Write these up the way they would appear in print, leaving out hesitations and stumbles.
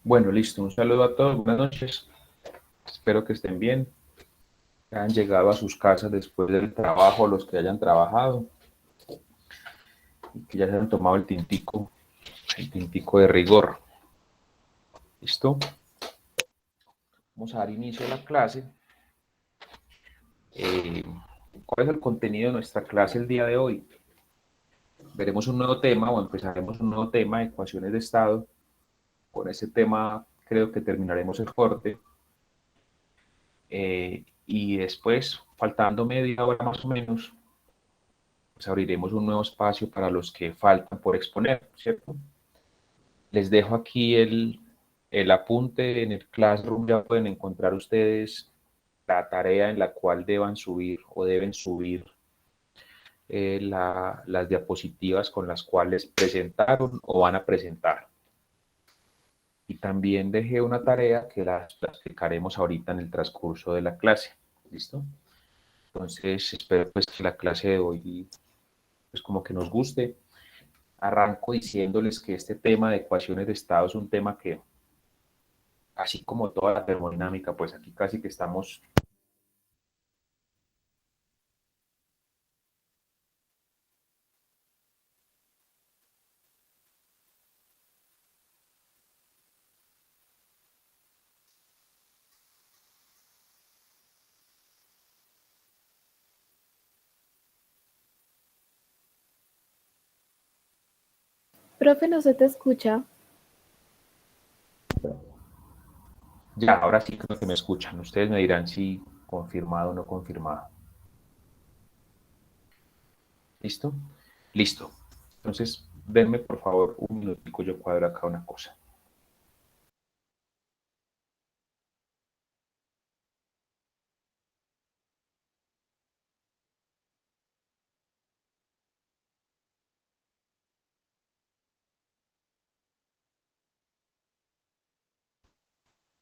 Bueno, listo. Un saludo a todos. Buenas noches. Espero que estén bien. Que hayan llegado a sus casas después del trabajo, los que hayan trabajado y que ya se hayan tomado el tintico de rigor. ¿Listo? Vamos a dar inicio a la clase. Eh, ¿Cuál es el contenido de nuestra clase el día de hoy? Veremos un nuevo tema o empezaremos un nuevo tema, ecuaciones de estado. Con ese tema creo que terminaremos el corte. Y después, faltando media hora más o menos, pues abriremos un nuevo espacio para los que faltan por exponer, ¿cierto? Les dejo aquí el apunte en el Classroom, ya pueden encontrar ustedes la tarea en la cual deban subir o deben subir las diapositivas con las cuales presentaron o van a presentar. Y también dejé una tarea que la explicaremos ahorita en el transcurso de la clase. ¿Listo? Entonces, espero pues que la clase de hoy pues como que nos guste. Arranco diciéndoles que este tema de ecuaciones de estado es un tema que, así como toda la termodinámica, pues aquí casi que estamos. Profe, no se te escucha. Ya, ahora sí creo que me escuchan. Ustedes me dirán si confirmado o no confirmado. ¿Listo? Listo. Entonces, denme por favor un minutico, yo cuadro acá una cosa.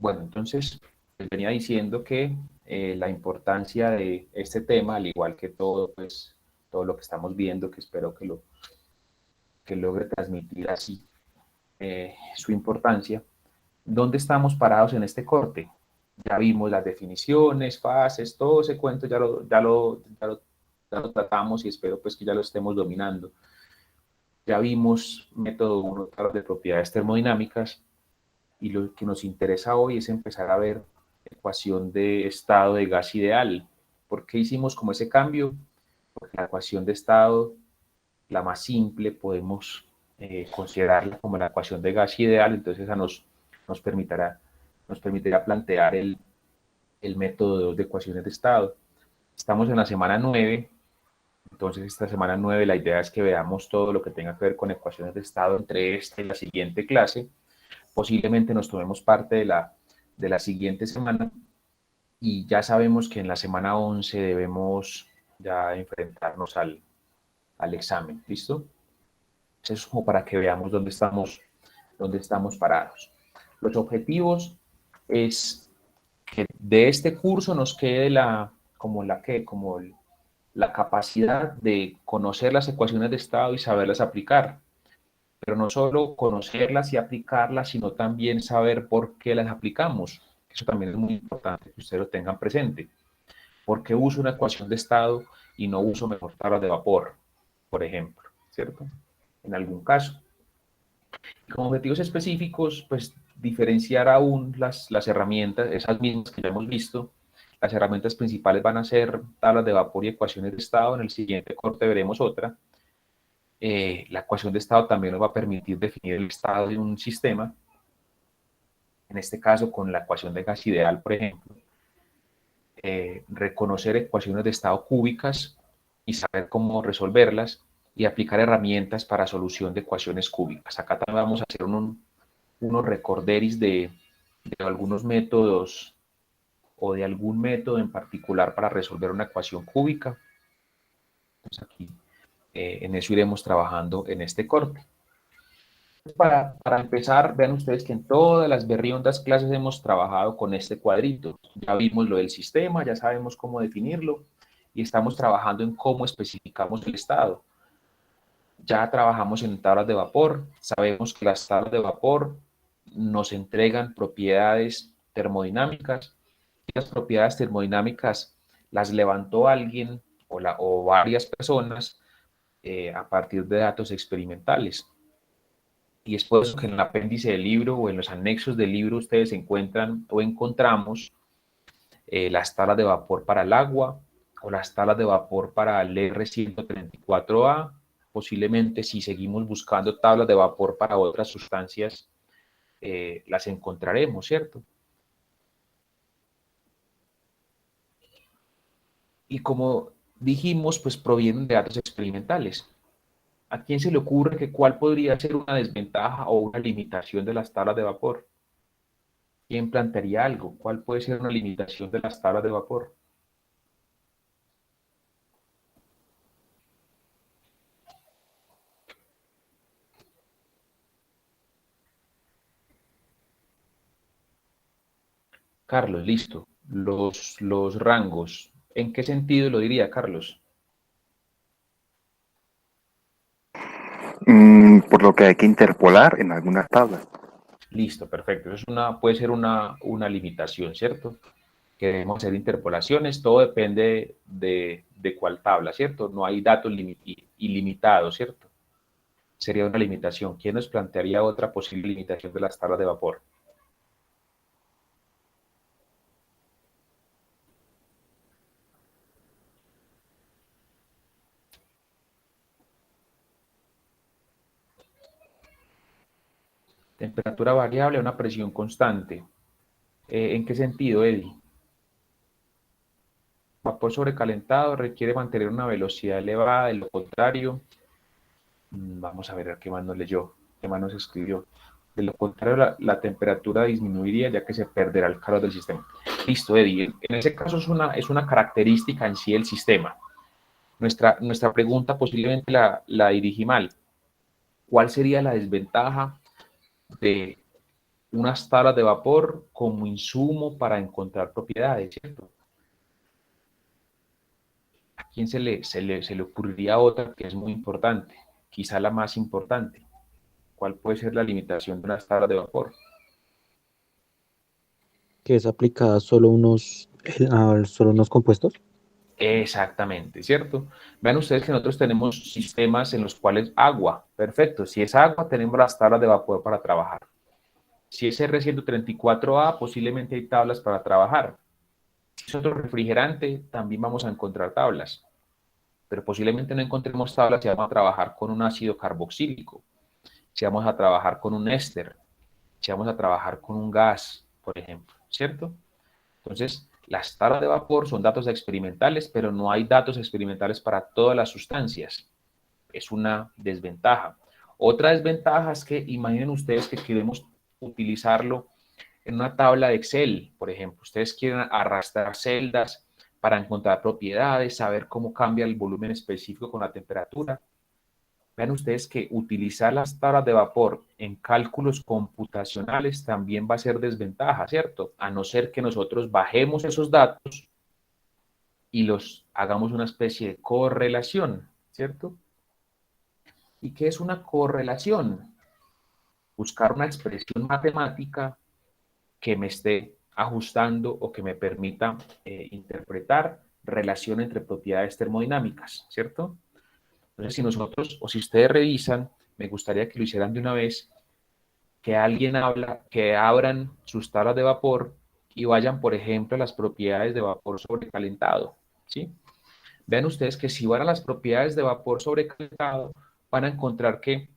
Bueno, entonces, les venía diciendo que la importancia de este tema, al igual que todo, pues, todo lo que estamos viendo, que espero que logre transmitir así su importancia. ¿Dónde estamos parados en este corte? Ya vimos las definiciones, fases, todo ese cuento ya lo tratamos y espero pues que ya lo estemos dominando. Ya vimos método 1 de propiedades termodinámicas y lo que nos interesa hoy es empezar a ver ecuación de estado de gas ideal. ¿Por qué hicimos como ese cambio? Porque la ecuación de estado, la más simple, podemos considerarla como la ecuación de gas ideal, entonces esa nos, permitirá, nos permitirá plantear el método de ecuaciones de estado. Estamos en la semana 9, entonces esta semana 9 la idea es que veamos todo lo que tenga que ver con ecuaciones de estado entre esta y la siguiente clase. Posiblemente nos tomemos parte de la siguiente semana y ya sabemos que en la semana 11 debemos ya enfrentarnos al examen, ¿listo? Eso es como para que veamos dónde estamos parados. Los objetivos es que de este curso nos quede la capacidad de conocer las ecuaciones de estado y saberlas aplicar, pero no solo conocerlas y aplicarlas, sino también saber por qué las aplicamos. Eso también es muy importante que ustedes lo tengan presente. ¿Por qué uso una ecuación de estado y no uso mejor tablas de vapor, por ejemplo? ¿Cierto? En algún caso. Con objetivos específicos, pues diferenciar aún las herramientas, esas mismas que ya hemos visto. Las herramientas principales van a ser tablas de vapor y ecuaciones de estado. En el siguiente corte veremos otra. La ecuación de estado también nos va a permitir definir el estado de un sistema. En este caso, con la ecuación de gas ideal, por ejemplo. Reconocer ecuaciones de estado cúbicas y saber cómo resolverlas y aplicar herramientas para solución de ecuaciones cúbicas. Acá también vamos a hacer unos recorderis de algunos métodos o de algún método en particular para resolver una ecuación cúbica. Entonces aquí en eso iremos trabajando en este corte. Para empezar, vean ustedes que en todas las berriondas clases hemos trabajado con este cuadrito. Ya vimos lo del sistema, ya sabemos cómo definirlo y estamos trabajando en cómo especificamos el estado. Ya trabajamos en tablas de vapor, sabemos que las tablas de vapor nos entregan propiedades termodinámicas, y las propiedades termodinámicas las levantó alguien o varias personas a partir de datos experimentales. Y es por eso que en el apéndice del libro o en los anexos del libro ustedes encuentran o encontramos las tablas de vapor para el agua o las tablas de vapor para el R134A. Posiblemente si seguimos buscando tablas de vapor para otras sustancias, las encontraremos, ¿cierto? Y como dijimos, pues provienen de datos experimentales. ¿A quién se le ocurre que cuál podría ser una desventaja o una limitación de las tablas de vapor? ¿Quién plantearía algo? ¿Cuál puede ser una limitación de las tablas de vapor? Carlos, listo. Los rangos. ¿En qué sentido lo diría, Carlos? Por lo que hay que interpolar en algunas tablas. Listo, perfecto. Eso es puede ser una limitación, ¿cierto? Que debemos hacer interpolaciones. Todo depende de cuál tabla, ¿cierto? No hay datos ilimitados, ¿cierto? Sería una limitación. ¿Quién nos plantearía otra posible limitación de las tablas de vapor? Temperatura variable a una presión constante. ¿En qué sentido, Eddie? Vapor sobrecalentado requiere mantener una velocidad elevada, de lo contrario, vamos a ver qué más nos leyó, qué más nos escribió. De lo contrario, la temperatura disminuiría ya que se perderá el calor del sistema. Listo, Eddie. En ese caso es una característica en sí del sistema. Nuestra pregunta posiblemente la dirigí mal. ¿Cuál sería la desventaja de unas tablas de vapor como insumo para encontrar propiedades, ¿cierto? ¿A quién se le ocurriría otra que es muy importante? Quizá la más importante. ¿Cuál puede ser la limitación de unas tablas de vapor? Que es aplicada solo unos compuestos. Exactamente, ¿cierto? Vean ustedes que nosotros tenemos sistemas en los cuales agua, perfecto. Si es agua, tenemos las tablas de vapor para trabajar. Si es R134A, posiblemente hay tablas para trabajar. Si es otro refrigerante, también vamos a encontrar tablas. Pero posiblemente no encontremos tablas si vamos a trabajar con un ácido carboxílico, si vamos a trabajar con un éster, si vamos a trabajar con un gas, por ejemplo, ¿cierto? Entonces, las tablas de vapor son datos experimentales, pero no hay datos experimentales para todas las sustancias. Es una desventaja. Otra desventaja es que imaginen ustedes que queremos utilizarlo en una tabla de Excel, por ejemplo. Ustedes quieren arrastrar celdas para encontrar propiedades, saber cómo cambia el volumen específico con la temperatura. Vean ustedes que utilizar las tablas de vapor en cálculos computacionales también va a ser desventaja, ¿cierto? A no ser que nosotros bajemos esos datos y los hagamos una especie de correlación, ¿cierto? ¿Y qué es una correlación? Buscar una expresión matemática que me esté ajustando o que me permita interpretar relación entre propiedades termodinámicas, ¿cierto? Entonces, si nosotros, o si ustedes revisan, me gustaría que lo hicieran de una vez, que que abran sus tablas de vapor y vayan, por ejemplo, a las propiedades de vapor sobrecalentado, ¿sí? Vean ustedes que si van a las propiedades de vapor sobrecalentado, van a encontrar que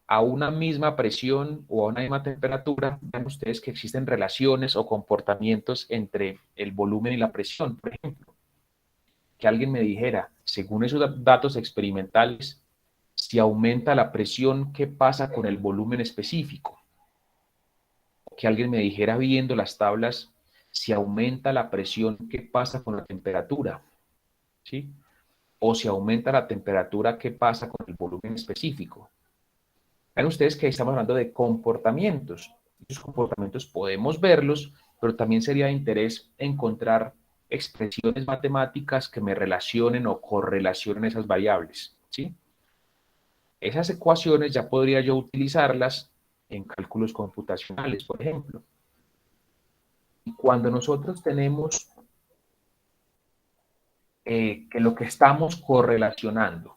a una misma presión o a una misma temperatura, vean ustedes que existen relaciones o comportamientos entre el volumen y la presión, por ejemplo. Que alguien me dijera, según esos datos experimentales, si aumenta la presión, ¿qué pasa con el volumen específico? Que alguien me dijera viendo las tablas, si aumenta la presión, ¿qué pasa con la temperatura? ¿Sí? O si aumenta la temperatura, ¿qué pasa con el volumen específico? Vean ustedes que estamos hablando de comportamientos. Esos comportamientos podemos verlos, pero también sería de interés encontrar expresiones matemáticas que me relacionen o correlacionen esas variables, ¿sí? Esas ecuaciones ya podría yo utilizarlas en cálculos computacionales, por ejemplo. Y cuando nosotros tenemos que lo que estamos correlacionando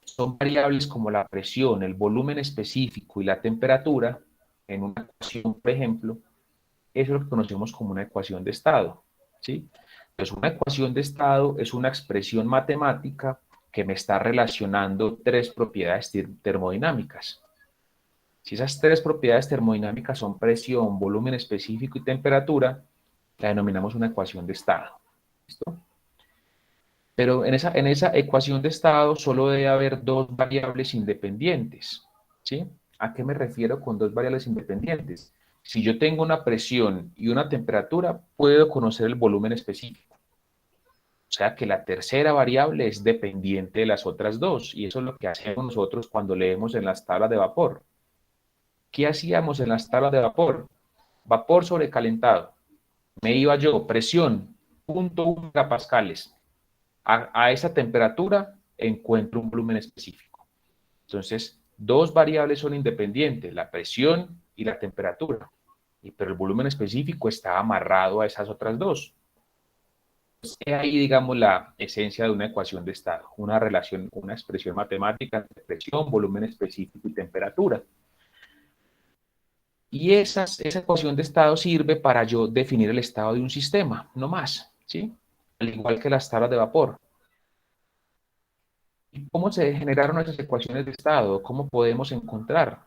son variables como la presión, el volumen específico y la temperatura, en una ecuación, por ejemplo, eso es lo que conocemos como una ecuación de estado, ¿sí? Entonces, una ecuación de estado es una expresión matemática que me está relacionando tres propiedades termodinámicas. Si esas tres propiedades termodinámicas son presión, volumen específico y temperatura, la denominamos una ecuación de estado. ¿Listo? Pero en esa ecuación de estado solo debe haber dos variables independientes. ¿Sí? ¿A qué me refiero con dos variables independientes? Si yo tengo una presión y una temperatura, puedo conocer el volumen específico. O sea que la tercera variable es dependiente de las otras dos, y eso es lo que hacemos nosotros cuando leemos en las tablas de vapor. ¿Qué hacíamos en las tablas de vapor? Vapor sobrecalentado. Me iba yo, presión, 0.1 megapascales. A esa temperatura encuentro un volumen específico. Entonces, dos variables son independientes, la presión y la temperatura. Pero el volumen específico está amarrado a esas otras dos. Es ahí, digamos, la esencia de una ecuación de estado, una relación, una expresión matemática entre presión, volumen específico y temperatura. Y esa ecuación de estado sirve para yo definir el estado de un sistema, no más, ¿sí? Al igual que las tablas de vapor. ¿Y cómo se generaron esas ecuaciones de estado? ¿Cómo podemos encontrar?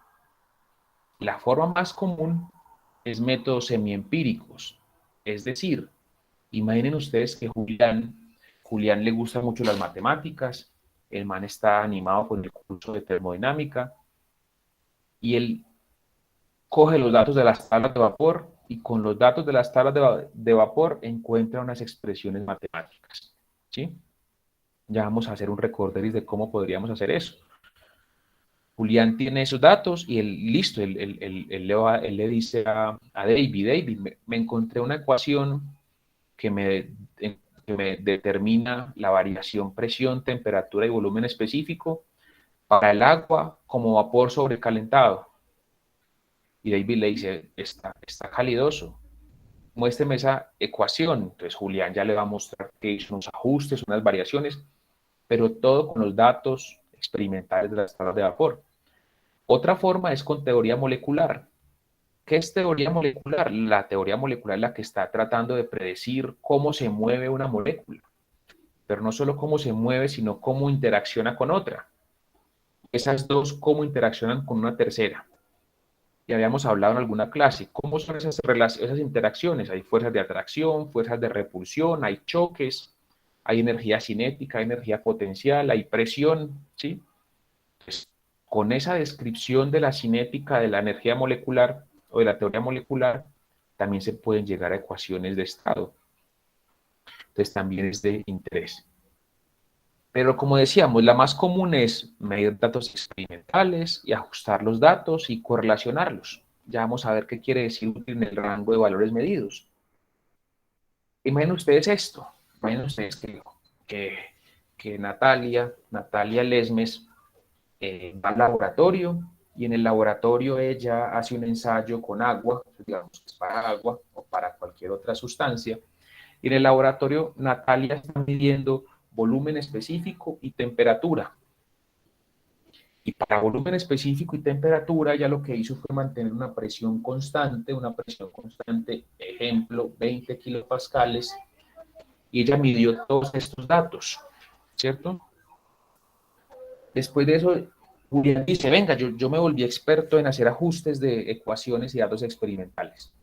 La forma más común es métodos semiempíricos. Es decir, imaginen ustedes que Julián le gusta mucho las matemáticas, el man está animado con el curso de termodinámica, y él coge los datos de las tablas de vapor y con los datos de las tablas de vapor encuentra unas expresiones matemáticas. ¿Sí? Ya vamos a hacer un recorderis de cómo podríamos hacer eso. Julián tiene esos datos y él, listo, él le dice a David, me encontré una ecuación que me determina la variación presión, temperatura y volumen específico para el agua como vapor sobrecalentado. Y David le dice, está calidoso, muéstreme esa ecuación. Entonces Julián ya le va a mostrar que hizo unos ajustes, unas variaciones, pero todo con los datos experimentales de las tablas de vapor. Otra forma es con teoría molecular. ¿Qué es teoría molecular? La teoría molecular es la que está tratando de predecir cómo se mueve una molécula, pero no solo cómo se mueve, sino cómo interacciona con otra. Esas dos, cómo interaccionan con una tercera. Y habíamos hablado en alguna clase, ¿cómo son esas interacciones? Hay fuerzas de atracción, fuerzas de repulsión, hay choques, hay energía cinética, hay energía potencial, hay presión, ¿sí? Pues, con esa descripción de la cinética de la energía molecular o de la teoría molecular, también se pueden llegar a ecuaciones de estado. Entonces también es de interés. Pero como decíamos, la más común es medir datos experimentales y ajustar los datos y correlacionarlos. Ya vamos a ver qué quiere decir útil en el rango de valores medidos. Imaginen ustedes esto. Imaginen ustedes que Natalia Lesmes, va al laboratorio y en el laboratorio ella hace un ensayo con agua, digamos que es para agua o para cualquier otra sustancia. Y en el laboratorio Natalia está midiendo volumen específico y temperatura. Y para volumen específico y temperatura, ella lo que hizo fue mantener una presión constante, ejemplo, 20 kilopascales, y ella midió todos estos datos, ¿cierto? Después de eso, Julián dice, venga, yo me volví experto en hacer ajustes de ecuaciones y datos experimentales.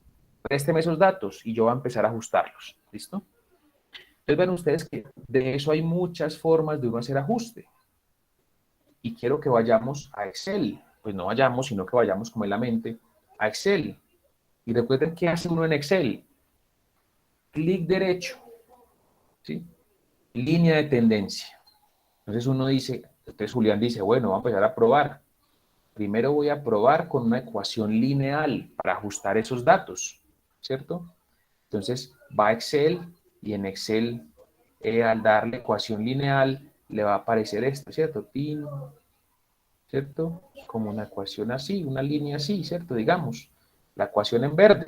Présteme esos datos y yo voy a empezar a ajustarlos, ¿listo? Entonces ven ustedes que de eso hay muchas formas de uno hacer ajuste. Y quiero que vayamos a Excel. Pues no vayamos, sino que vayamos como en la mente a Excel. Y recuerden qué hace uno en Excel. Clic derecho, ¿sí? Línea de tendencia. Entonces Julián dice, bueno, vamos a empezar a probar. Primero voy a probar con una ecuación lineal para ajustar esos datos, ¿cierto? Entonces va a Excel y en Excel, al darle ecuación lineal, le va a aparecer esto, ¿cierto? Pin, ¿cierto? Como una ecuación así, una línea así, ¿cierto? Digamos, la ecuación en verde.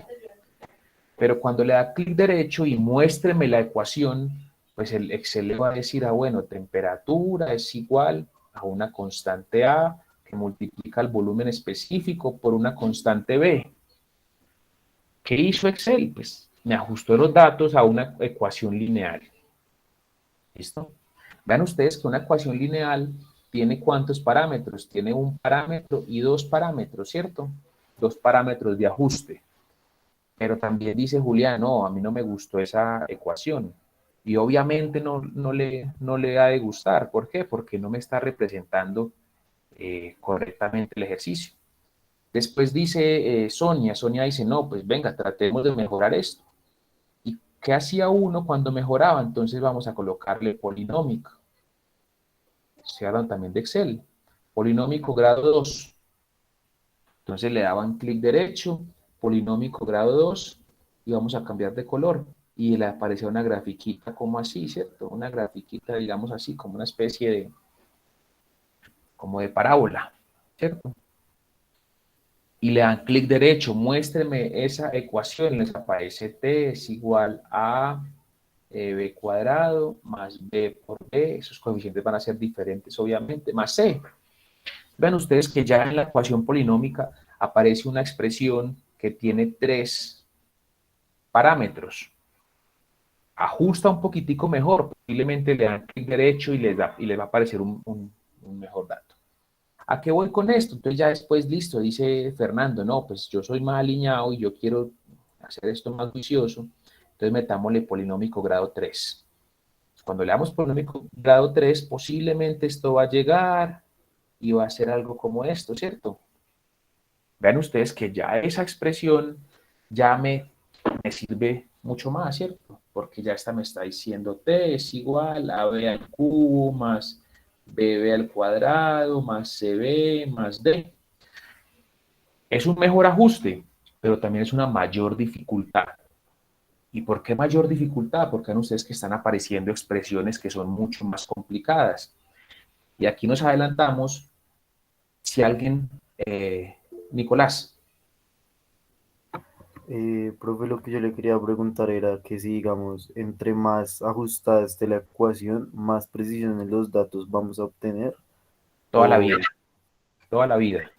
Pero cuando le da clic derecho y muéstreme la ecuación, pues el Excel le va a decir, bueno, temperatura es igual a una constante A que multiplica el volumen específico por una constante B. ¿Qué hizo Excel? Pues me ajustó los datos a una ecuación lineal. ¿Listo? Vean ustedes que una ecuación lineal tiene ¿cuántos parámetros? Tiene un parámetro y dos parámetros, ¿cierto? Dos parámetros de ajuste. Pero también dice Julián, no, a mí no me gustó esa ecuación. Y obviamente no le ha de gustar. ¿Por qué? Porque no me está representando correctamente el ejercicio. Después dice Sonia dice, no, pues venga, tratemos de mejorar esto. ¿Y qué hacía uno cuando mejoraba? Entonces vamos a colocarle polinómico. Se hablan también de Excel. Polinómico grado 2. Entonces le daban clic derecho, polinómico grado 2, y vamos a cambiar de color. Y le aparecía una grafiquita como así, ¿cierto? Una grafiquita, digamos así, como una especie de, como de parábola, ¿cierto? Y le dan clic derecho, muéstreme esa ecuación, les aparece t es igual a b cuadrado más b por b, esos coeficientes van a ser diferentes obviamente, más c. Vean ustedes que ya en la ecuación polinómica aparece una expresión que tiene tres parámetros. Ajusta un poquitico mejor, posiblemente le dan clic derecho y les va a aparecer un mejor dato. ¿A qué voy con esto? Entonces ya después, listo, dice Fernando, no, pues yo soy más alineado y yo quiero hacer esto más juicioso, entonces metámosle polinómico grado 3. Cuando le damos polinómico grado 3, posiblemente esto va a llegar y va a ser algo como esto, ¿cierto? Vean ustedes que ya esa expresión ya me sirve mucho más, ¿cierto? Porque ya esta me está diciendo t es igual a b al cubo más bb al cuadrado más cb más d. Es un mejor ajuste, pero también es una mayor dificultad. ¿Y por qué mayor dificultad? Porque ven ustedes que están apareciendo expresiones que son mucho más complicadas. Y aquí nos adelantamos. Si alguien, Nicolás. Profe, lo que yo le quería preguntar era que si, digamos, entre más ajustada esté la ecuación, más precisión en los datos vamos a obtener. Toda la O, vida, toda la vida.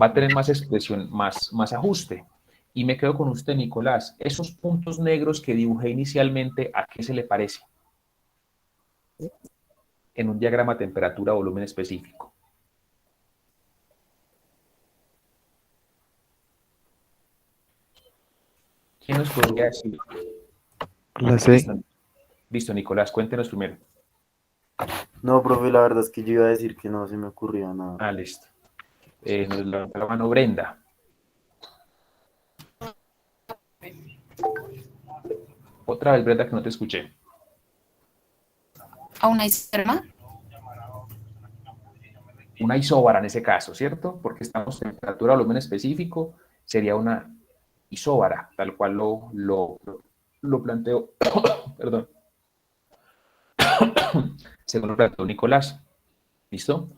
Va a tener más expresión, más ajuste. Y me quedo con usted, Nicolás. Esos puntos negros que dibujé inicialmente, ¿a qué se le parece? En un diagrama temperatura-volumen específico. ¿Quién nos podría decir? La C. Listo, Nicolás, cuéntenos primero. No, profe, la verdad es que yo iba a decir que no se me ocurría nada. Listo. Nos levanta la mano Brenda. Otra vez, Brenda, que no te escuché. ¿A una isoterma? Una isóbara en ese caso, ¿cierto? Porque estamos en temperatura volumen específico, sería una isóbara, tal cual lo planteo, perdón, según lo planteó Nicolás. ¿Listo?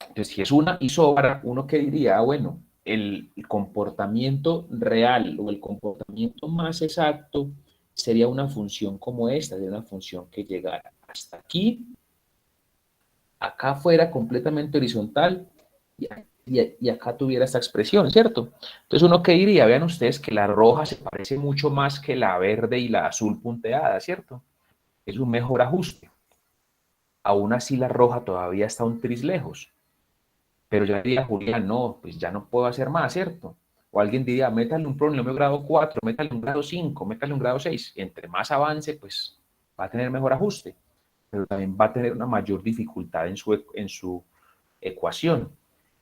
Entonces, si es una isóbara, uno que diría, bueno, el comportamiento real o el comportamiento más exacto sería una función como esta, de una función que llegara hasta aquí, acá fuera completamente horizontal y acá tuviera esta expresión, ¿cierto? Entonces uno que diría, vean ustedes que la roja se parece mucho más que la verde y la azul punteada, ¿cierto? Es un mejor ajuste. Aún así la roja todavía está un tris lejos. Pero yo diría, Julián, no, pues ya no puedo hacer más, ¿cierto? O alguien diría, métale un polinomio grado 4, métale un grado 5, métale un grado 6. Entre más avance, pues va a tener mejor ajuste, pero también va a tener una mayor dificultad en su ecuación.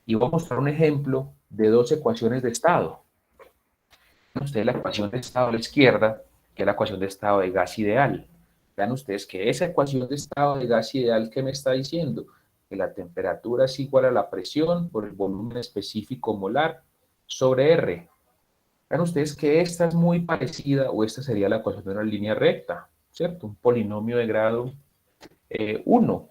Y voy a mostrar un ejemplo de dos ecuaciones de estado. Ustedes la ecuación de estado a la izquierda, que es la ecuación de estado de gas ideal. Vean ustedes que esa ecuación de estado de gas ideal, ¿qué me está diciendo? Que la temperatura es igual a la presión por el volumen específico molar sobre R. Vean ustedes que esta es muy parecida, o esta sería la ecuación de una línea recta, ¿cierto? Un polinomio de grado 1.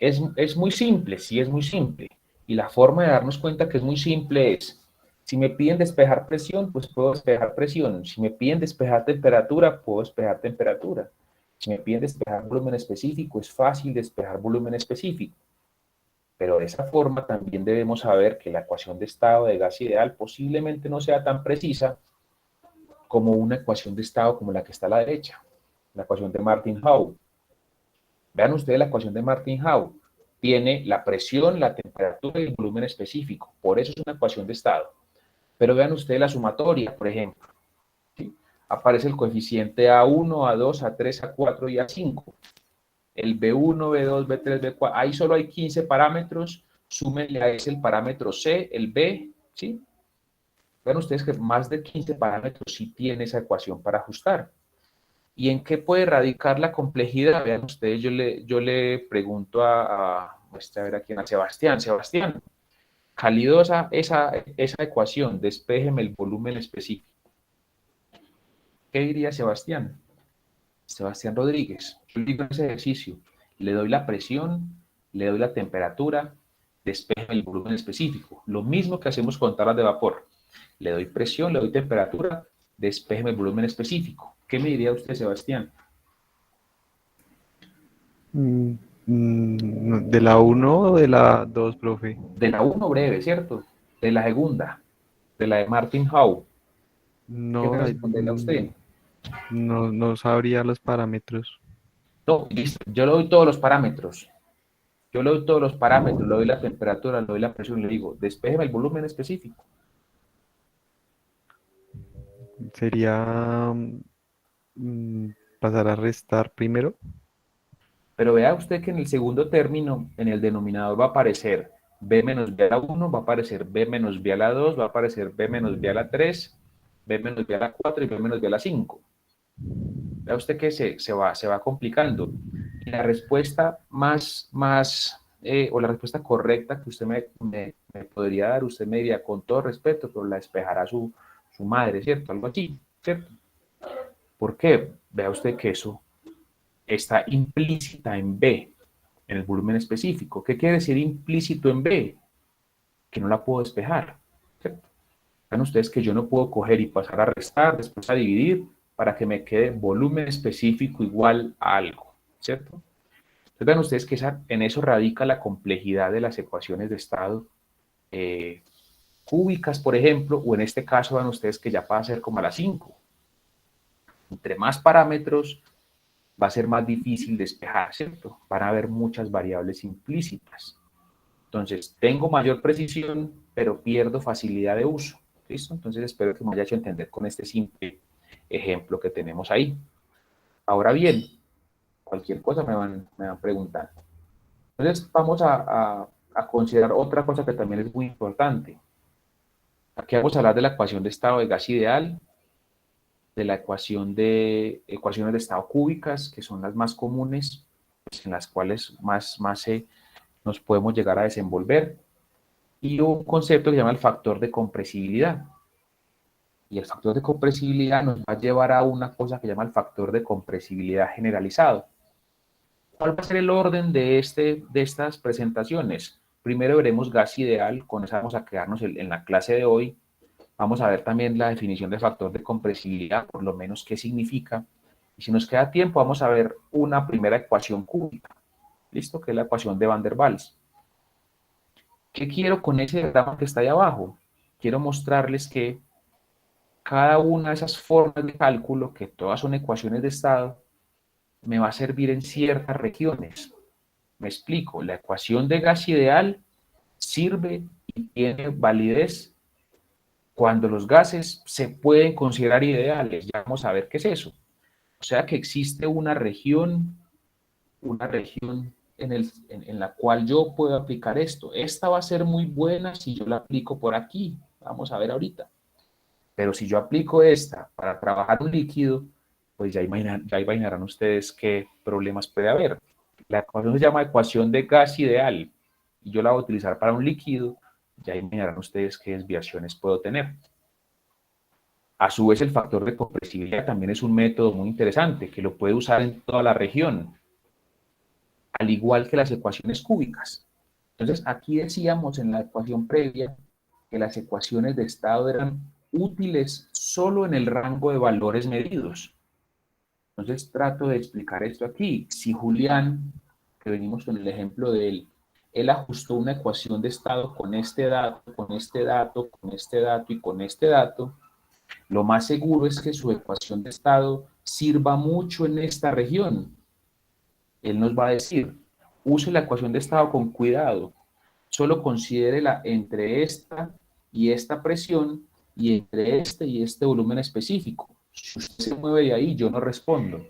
Es muy simple, sí es muy simple. Y la forma de darnos cuenta que es muy simple es, si me piden despejar presión, pues puedo despejar presión. Si me piden despejar temperatura, puedo despejar temperatura. Si me piden despejar volumen específico, es fácil despejar volumen específico. Pero de esa forma también debemos saber que la ecuación de estado de gas ideal posiblemente no sea tan precisa como una ecuación de estado como la que está a la derecha, la ecuación de Martin-Howe. Vean ustedes la ecuación de Martin-Howe. Tiene la presión, la temperatura y el volumen específico. Por eso es una ecuación de estado. Pero vean ustedes la sumatoria, por ejemplo. ¿Sí? Aparece el coeficiente A1, A2, A3, A4 y A5. El B1, B2, B3, B4. Ahí solo hay 15 parámetros. Súmenle a ese el parámetro C, el B. ¿Sí? Vean ustedes que más de 15 parámetros sí tiene esa ecuación para ajustar. ¿Y en qué puede radicar la complejidad? Vean ustedes, yo le pregunto a ver aquí, a Sebastián. Sebastián, calidosa esa ecuación, despéjeme el volumen específico. ¿Qué diría Sebastián? Sebastián Rodríguez. Yo le digo ese ejercicio, le doy la presión, le doy la temperatura, despéjeme el volumen específico. Lo mismo que hacemos con tablas de vapor. Le doy presión, le doy temperatura, despéjeme el volumen específico. ¿Qué me diría usted, Sebastián? ¿De la uno o de la 2, profe? De la 1 breve, ¿cierto? De la segunda, de la de Martin Howe. ¿Qué me No, respondería usted? no sabría los parámetros. No, listo. Yo le doy todos los parámetros. Yo le doy todos los parámetros, le doy la temperatura, le doy la presión, le digo, despéjeme el volumen específico. Sería pasar a restar primero. Pero vea usted que en el segundo término, en el denominador va a aparecer B menos B a la 1, va a aparecer B menos B a la 2, va a aparecer B menos B a la 3, B menos B a la 4 y B menos B a la 5. Vea usted que se va complicando. Y la respuesta o la respuesta correcta que usted me podría dar, usted me diría con todo respeto, pero la despejará su madre, ¿cierto? Algo así, ¿cierto? ¿Por qué? Vea usted que eso está implícita en B, en el volumen específico. ¿Qué quiere decir implícito en B? Que no la puedo despejar, ¿cierto? Vean ustedes que yo no puedo coger y pasar a restar, después a dividir, para que me quede volumen específico igual a algo, ¿cierto? Entonces vean ustedes que en eso radica la complejidad de las ecuaciones de estado cúbicas, por ejemplo, o en este caso vean ustedes que ya pasa a ser como a las 5. Entre más parámetros, va a ser más difícil despejar, ¿cierto? Van a haber muchas variables implícitas. Entonces, tengo mayor precisión, pero pierdo facilidad de uso. ¿Listo? Entonces, espero que me haya hecho entender con este simple ejemplo que tenemos ahí. Ahora bien, cualquier cosa me van preguntando. Entonces, vamos a considerar otra cosa que también es muy importante. Aquí vamos a hablar de la ecuación de estado de gas ideal, de la ecuación de ecuaciones de estado cúbicas, que son las más comunes, pues, en las cuales más nos podemos llegar a desenvolver, y un concepto que se llama el factor de compresibilidad. Y el factor de compresibilidad nos va a llevar a una cosa que se llama el factor de compresibilidad generalizado. ¿Cuál va a ser el orden de estas presentaciones? Primero veremos gas ideal, con eso vamos a quedarnos en la clase de hoy. Vamos a ver también la definición de factor de compresibilidad, por lo menos qué significa. Y si nos queda tiempo, vamos a ver una primera ecuación cúbica. ¿Listo? Que es la ecuación de Van der Waals. ¿Qué quiero con ese diagrama que está ahí abajo? Quiero mostrarles que cada una de esas formas de cálculo, que todas son ecuaciones de estado, me va a servir en ciertas regiones. Me explico. La ecuación de gas ideal sirve y tiene validez cuando los gases se pueden considerar ideales. Ya vamos a ver qué es eso. O sea que existe una región en la cual yo puedo aplicar esto. Esta va a ser muy buena si yo la aplico por aquí. Vamos a ver ahorita. Pero si yo aplico esta para trabajar un líquido, pues ya imaginarán ustedes qué problemas puede haber. La ecuación se llama ecuación de gas ideal y yo la voy a utilizar para un líquido, ya imaginarán ustedes qué desviaciones puedo tener. A su vez, el factor de compresibilidad también es un método muy interesante que lo puede usar en toda la región. al igual que las ecuaciones cúbicas. Entonces, aquí decíamos en la ecuación previa que las ecuaciones de estado eran útiles solo en el rango de valores medidos. Entonces, trato de explicar esto aquí. Si Julián, que venimos con el ejemplo de él ajustó una ecuación de estado con este dato, con este dato, con este dato y con este dato, lo más seguro es que su ecuación de estado sirva mucho en esta región. Él nos va a decir, use la ecuación de estado con cuidado, solo considérela entre esta y esta presión y entre este y este volumen específico. Si usted se mueve de ahí, yo no respondo,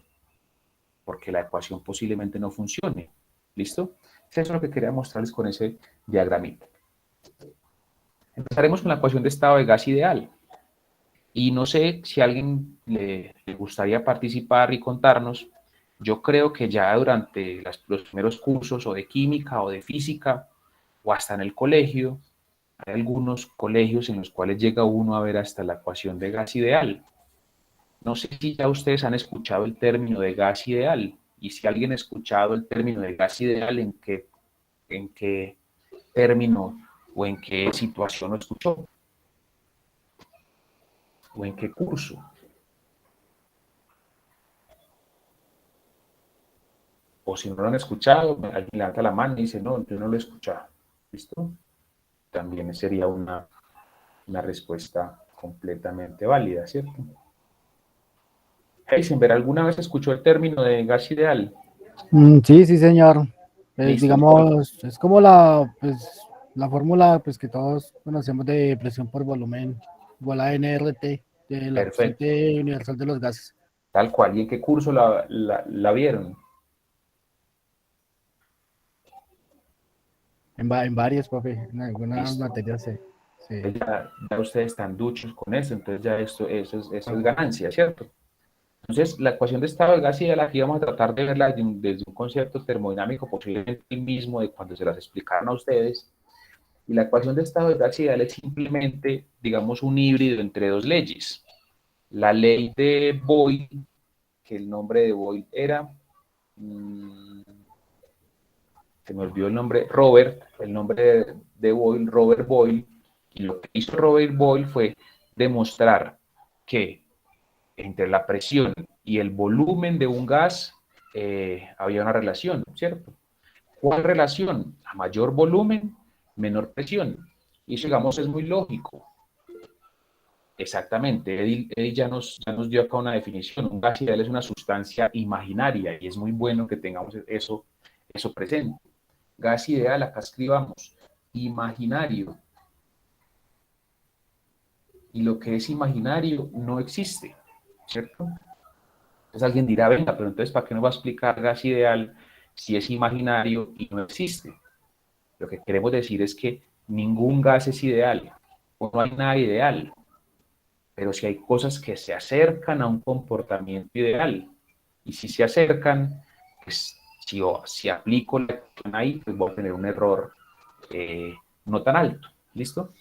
porque la ecuación posiblemente no funcione. ¿Listo? Eso es lo que quería mostrarles con ese diagramita. Empezaremos con la ecuación de estado de gas ideal. Y no sé si a alguien le gustaría participar y contarnos. Yo creo que ya durante los primeros cursos o de química o de física o hasta en el colegio, hay algunos colegios en los cuales llega uno a ver hasta la ecuación de gas ideal. No sé si ya ustedes han escuchado el término de gas ideal, y si alguien ha escuchado el término de gas ideal, ¿en qué término o en qué situación lo escuchó? ¿O en qué curso? O si no lo han escuchado, alguien levanta la mano y dice, no, yo no lo he escuchado. ¿Listo? También sería una respuesta completamente válida, ¿cierto? Heisenberg, ¿alguna vez escuchó el término de gas ideal? Sí, sí, señor. Listo. Digamos, es como la fórmula pues, que todos conocemos de presión por volumen, igual a nRT, de la Perfecto. constante universal de los gases. Tal cual. ¿Y en qué curso la vieron? En varias, profe, en algunas Listo. materias, sí. Ya ustedes están duchos con eso, entonces ya eso es ganancia, ¿cierto? Entonces, la ecuación de estado de gas ideal aquí vamos a tratar de verla desde un concepto termodinámico, posiblemente el mismo de cuando se las explicaron a ustedes. Y la ecuación de estado de gas ideal es simplemente, digamos, un híbrido entre dos leyes. La ley de Boyle, que el nombre de Boyle era, se me olvidó el nombre, Robert, el nombre de Boyle, Robert Boyle, y lo que hizo Robert Boyle fue demostrar que entre la presión y el volumen de un gas había una relación, ¿cierto? ¿Cuál relación? A mayor volumen, menor presión. Y eso, digamos, es muy lógico. Exactamente, Eddie ya nos dio acá una definición. Un gas ideal es una sustancia imaginaria y es muy bueno que tengamos eso presente. Gas ideal, acá escribamos imaginario. Y lo que es imaginario no existe, ¿cierto? Entonces alguien dirá, venga, pero entonces ¿para qué nos va a explicar gas ideal si es imaginario y no existe? Lo que queremos decir es que ningún gas es ideal, o no hay nada ideal, pero si hay cosas que se acercan a un comportamiento ideal, y si se acercan, pues si aplico la ecuación ahí, pues voy a tener un error no tan alto, ¿listo?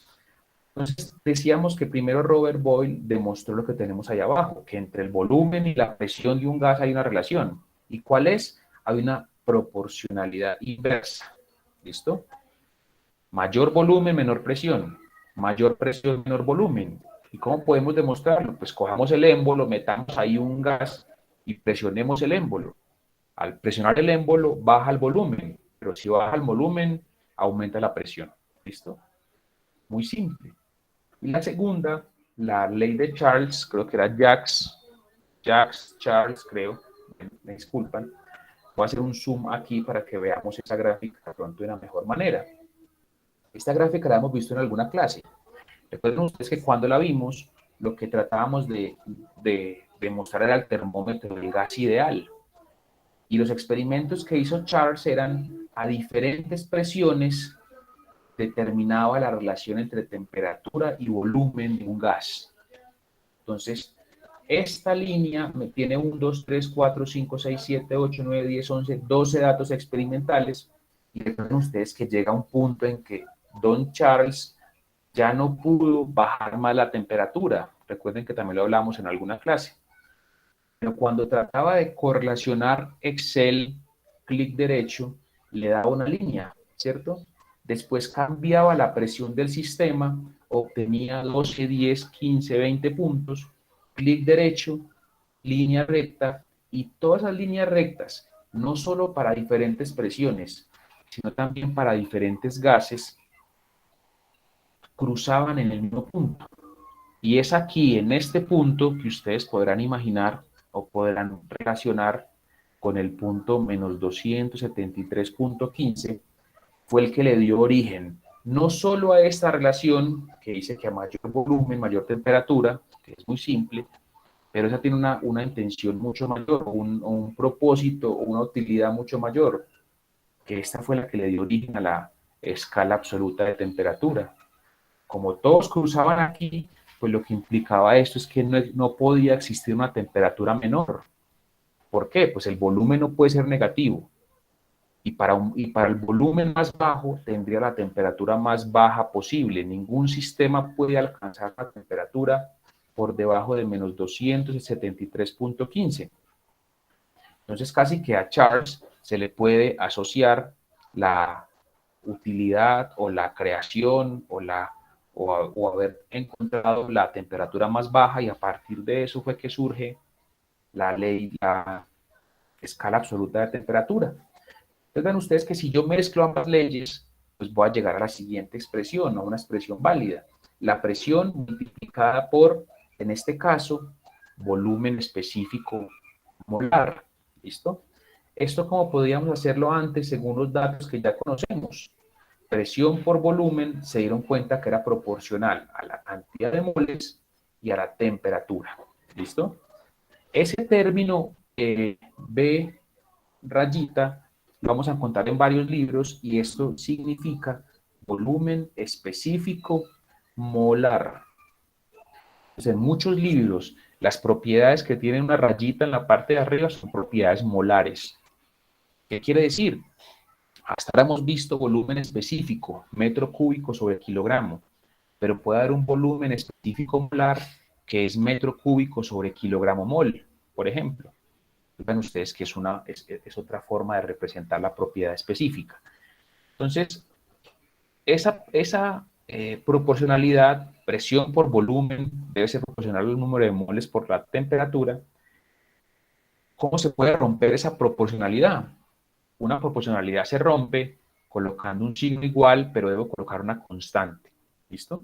Entonces decíamos que primero Robert Boyle demostró lo que tenemos ahí abajo, que entre el volumen y la presión de un gas hay una relación. ¿Y cuál es? Hay una proporcionalidad inversa, ¿listo? Mayor volumen, menor presión. Mayor presión, menor volumen. ¿Y cómo podemos demostrarlo? Pues cojamos el émbolo, metamos ahí un gas y presionemos el émbolo. Al presionar el émbolo, baja el volumen, pero si baja el volumen, aumenta la presión. ¿Listo? Muy simple. Y la segunda, la ley de Charles, creo que era Charles, creo, me disculpan. Voy a hacer un zoom aquí para que veamos esa gráfica pronto de una mejor manera. Esta gráfica la hemos visto en alguna clase. Recuerden ustedes que cuando la vimos, lo que tratábamos de mostrar era el termómetro del gas ideal. Y los experimentos que hizo Charles eran a diferentes presiones determinaba la relación entre temperatura y volumen de un gas. Entonces, esta línea me tiene 1, 2, 3, 4, 5, 6, 7, 8, 9, 10, 11, 12 datos experimentales. Y recuerden ustedes que llega un punto en que Don Charles ya no pudo bajar más la temperatura. Recuerden que también lo hablamos en alguna clase. Pero cuando trataba de correlacionar Excel, clic derecho, le daba una línea, ¿cierto? Después cambiaba la presión del sistema, obtenía 12, 10, 15, 20 puntos, clic derecho, línea recta, y todas esas líneas rectas, no solo para diferentes presiones, sino también para diferentes gases, cruzaban en el mismo punto. Y es aquí, en este punto, que ustedes podrán imaginar o podrán relacionar con el punto menos 273.15, fue el que le dio origen no solo a esta relación que dice que a mayor volumen, mayor temperatura, que es muy simple, pero esa tiene una intención mucho mayor, un propósito o una utilidad mucho mayor, que esta fue la que le dio origen a la escala absoluta de temperatura. Como todos cruzaban aquí, pues lo que implicaba esto es que no podía existir una temperatura menor. ¿Por qué? Pues el volumen no puede ser negativo. Y para el volumen más bajo tendría la temperatura más baja posible. Ningún sistema puede alcanzar la temperatura por debajo de menos 273.15. Entonces casi que a Charles se le puede asociar la utilidad o la creación o haber encontrado la temperatura más baja, y a partir de eso fue que surge la ley, la escala absoluta de temperatura. Entonces ven ustedes que si yo mezclo ambas leyes, pues voy a llegar a la siguiente expresión, a una expresión válida. La presión multiplicada por, en este caso, volumen específico molar. ¿Listo? Esto como podíamos hacerlo antes según los datos que ya conocemos. Presión por volumen, se dieron cuenta que era proporcional a la cantidad de moles y a la temperatura. ¿Listo? Ese término B rayita lo vamos a encontrar en varios libros, y esto significa volumen específico molar. Entonces, en muchos libros, las propiedades que tienen una rayita en la parte de arriba son propiedades molares. ¿Qué quiere decir? Hasta ahora hemos visto volumen específico, metro cúbico sobre kilogramo, pero puede haber un volumen específico molar que es metro cúbico sobre kilogramo mol, por ejemplo. Ven ustedes que es otra forma de representar la propiedad específica. Entonces, esa proporcionalidad, presión por volumen, debe ser proporcional al número de moles por la temperatura. ¿Cómo se puede romper esa proporcionalidad? Una proporcionalidad se rompe colocando un signo igual, pero debo colocar una constante. ¿Listo?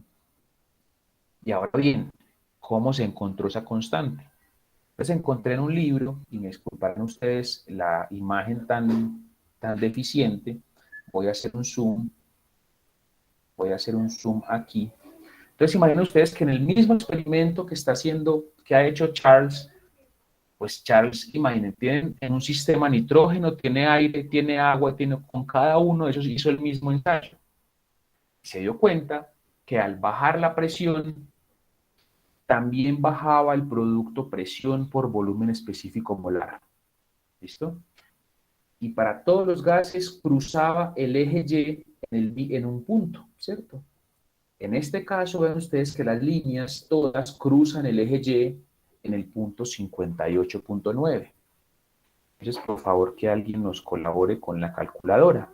Y ahora bien, ¿cómo se encontró esa constante? Entonces encontré en un libro, y me disculparán ustedes la imagen tan deficiente, voy a hacer un zoom aquí. Entonces imaginen ustedes que en el mismo experimento que ha hecho Charles, pues Charles, imaginen, tienen en un sistema nitrógeno, tiene aire, tiene agua, con cada uno de esos hizo el mismo ensayo. Y se dio cuenta que al bajar la presión, también bajaba el producto presión por volumen específico molar. ¿Listo? Y para todos los gases cruzaba el eje Y en un punto, ¿cierto? En este caso, ven ustedes que las líneas todas cruzan el eje Y en el punto 58.9. Entonces, por favor, que alguien nos colabore con la calculadora.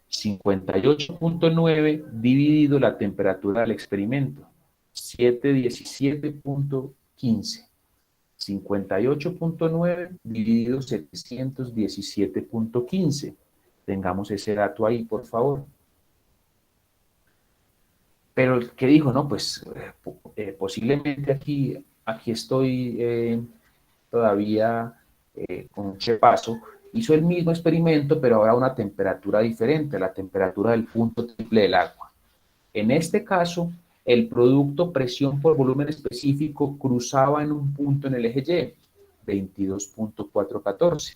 58.9 dividido la temperatura del experimento. 717.15. 58.9 dividido 717.15. Tengamos ese dato ahí, por favor. Pero el que dijo, no, pues posiblemente aquí estoy todavía con un chepazo. Hizo el mismo experimento, pero ahora a una temperatura diferente, la temperatura del punto triple del agua. En este caso, el producto presión por volumen específico cruzaba en un punto en el eje Y, 22.414.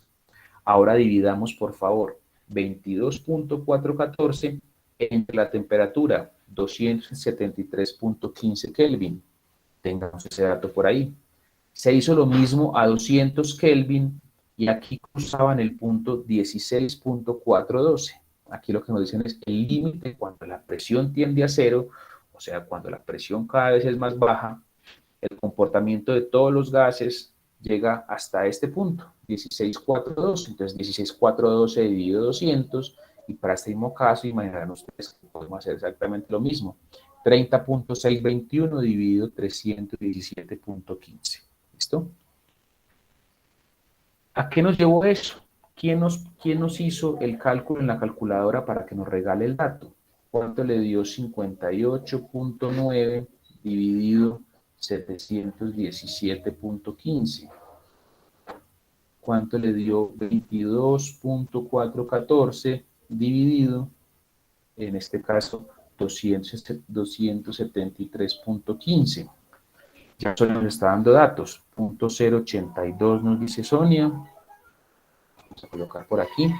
Ahora dividamos, por favor, 22.414 entre la temperatura 273.15 Kelvin. Tengamos ese dato por ahí. Se hizo lo mismo a 200 Kelvin y aquí cruzaban el punto 16.412. Aquí lo que nos dicen es el límite cuando la presión tiende a cero, o sea, cuando la presión cada vez es más baja, el comportamiento de todos los gases llega hasta este punto, 16,412. Entonces 16,412 dividido 200, y para este mismo caso, imaginarán ustedes que podemos hacer exactamente lo mismo. 30,621 dividido 317,15. ¿Listo? ¿A qué nos llevó eso? ¿Quién nos hizo el cálculo en la calculadora para que nos regale el dato? ¿Cuánto le dio 58,9 dividido 717,15? ¿Cuánto le dio 22,414 dividido, en este caso, 273,15? Ya Sonia nos está dando datos. 0.082 nos dice Sonia. Vamos a colocar por aquí.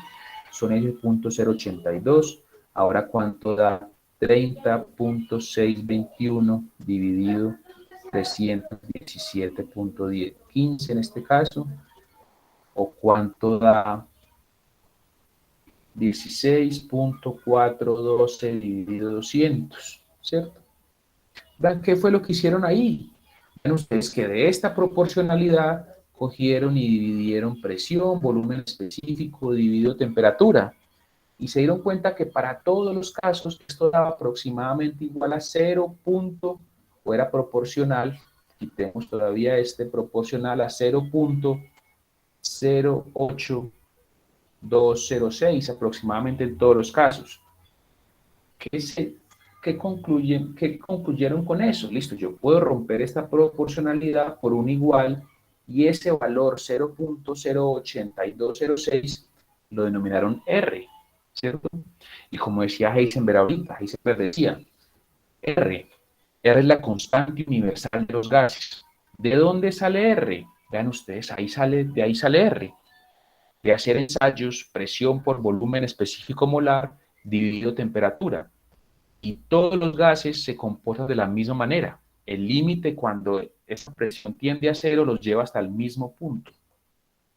Sonia dice 0.082. Ahora, ¿cuánto da 30,621 dividido 317,15 en este caso? ¿O cuánto da 16,412 dividido 200? ¿Cierto? ¿Qué fue lo que hicieron ahí? Ven ustedes que de esta proporcionalidad cogieron y dividieron presión, volumen específico, dividido temperatura. Y se dieron cuenta que para todos los casos esto daba aproximadamente igual a 0. O era proporcional, quitemos todavía este, proporcional a 0.08206 aproximadamente en todos los casos. ¿Qué concluyeron con eso? Listo, yo puedo romper esta proporcionalidad por un igual, y ese valor 0.08206 lo denominaron R, ¿cierto? Y como decía Heisenberg ahorita, Heisenberg decía, R es la constante universal de los gases. ¿De dónde sale R? Vean ustedes, de ahí sale R. De hacer ensayos, presión por volumen específico molar dividido temperatura. Y todos los gases se comportan de la misma manera. El límite, cuando esta presión tiende a cero, los lleva hasta el mismo punto.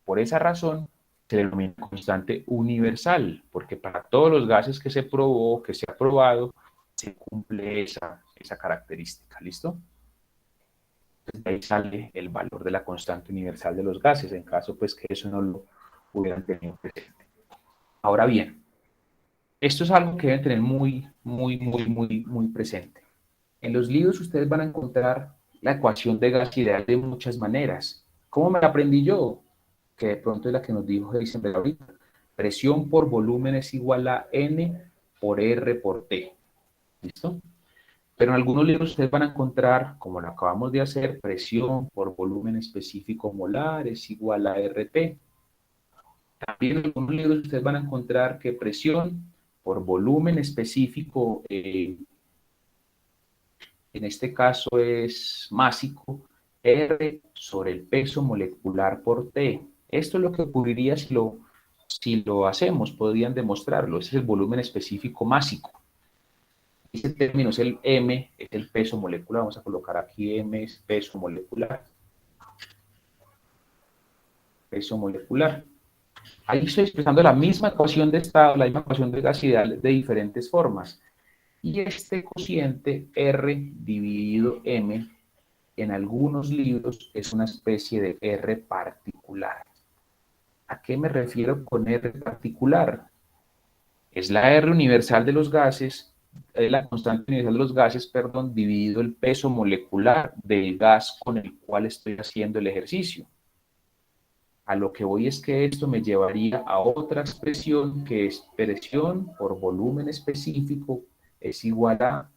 Por esa razón, se denomina constante universal, porque para todos los gases que se probó, que se ha probado, se cumple esa característica. ¿Listo? Entonces, de ahí sale el valor de la constante universal de los gases, en caso pues que eso no lo hubieran tenido presente. Ahora bien, esto es algo que deben tener muy presente. En los libros ustedes van a encontrar la ecuación de gas ideal de muchas maneras. ¿Cómo me la aprendí yo? Que de pronto es la que nos dijo Heisenberg ahorita. Presión por volumen es igual a N por R por T. ¿Listo? Pero en algunos libros ustedes van a encontrar, como lo acabamos de hacer, presión por volumen específico molar es igual a RT. También en algunos libros ustedes van a encontrar que presión por volumen específico, en este caso es másico, R sobre el peso molecular por T. Esto es lo que ocurriría si lo hacemos, podrían demostrarlo. Ese es el volumen específico másico. Ese término es el M, es el peso molecular. Vamos a colocar aquí M es peso molecular. Peso molecular. Ahí estoy expresando la misma ecuación de estado, la misma ecuación de gas ideal de diferentes formas. Y este cociente R dividido M, en algunos libros es una especie de R particular. ¿A qué me refiero con R particular? Es la R universal de los gases, la constante universal de los gases, perdón, dividido el peso molecular del gas con el cual estoy haciendo el ejercicio. A lo que voy es que esto me llevaría a otra expresión, que es presión por volumen específico es igual a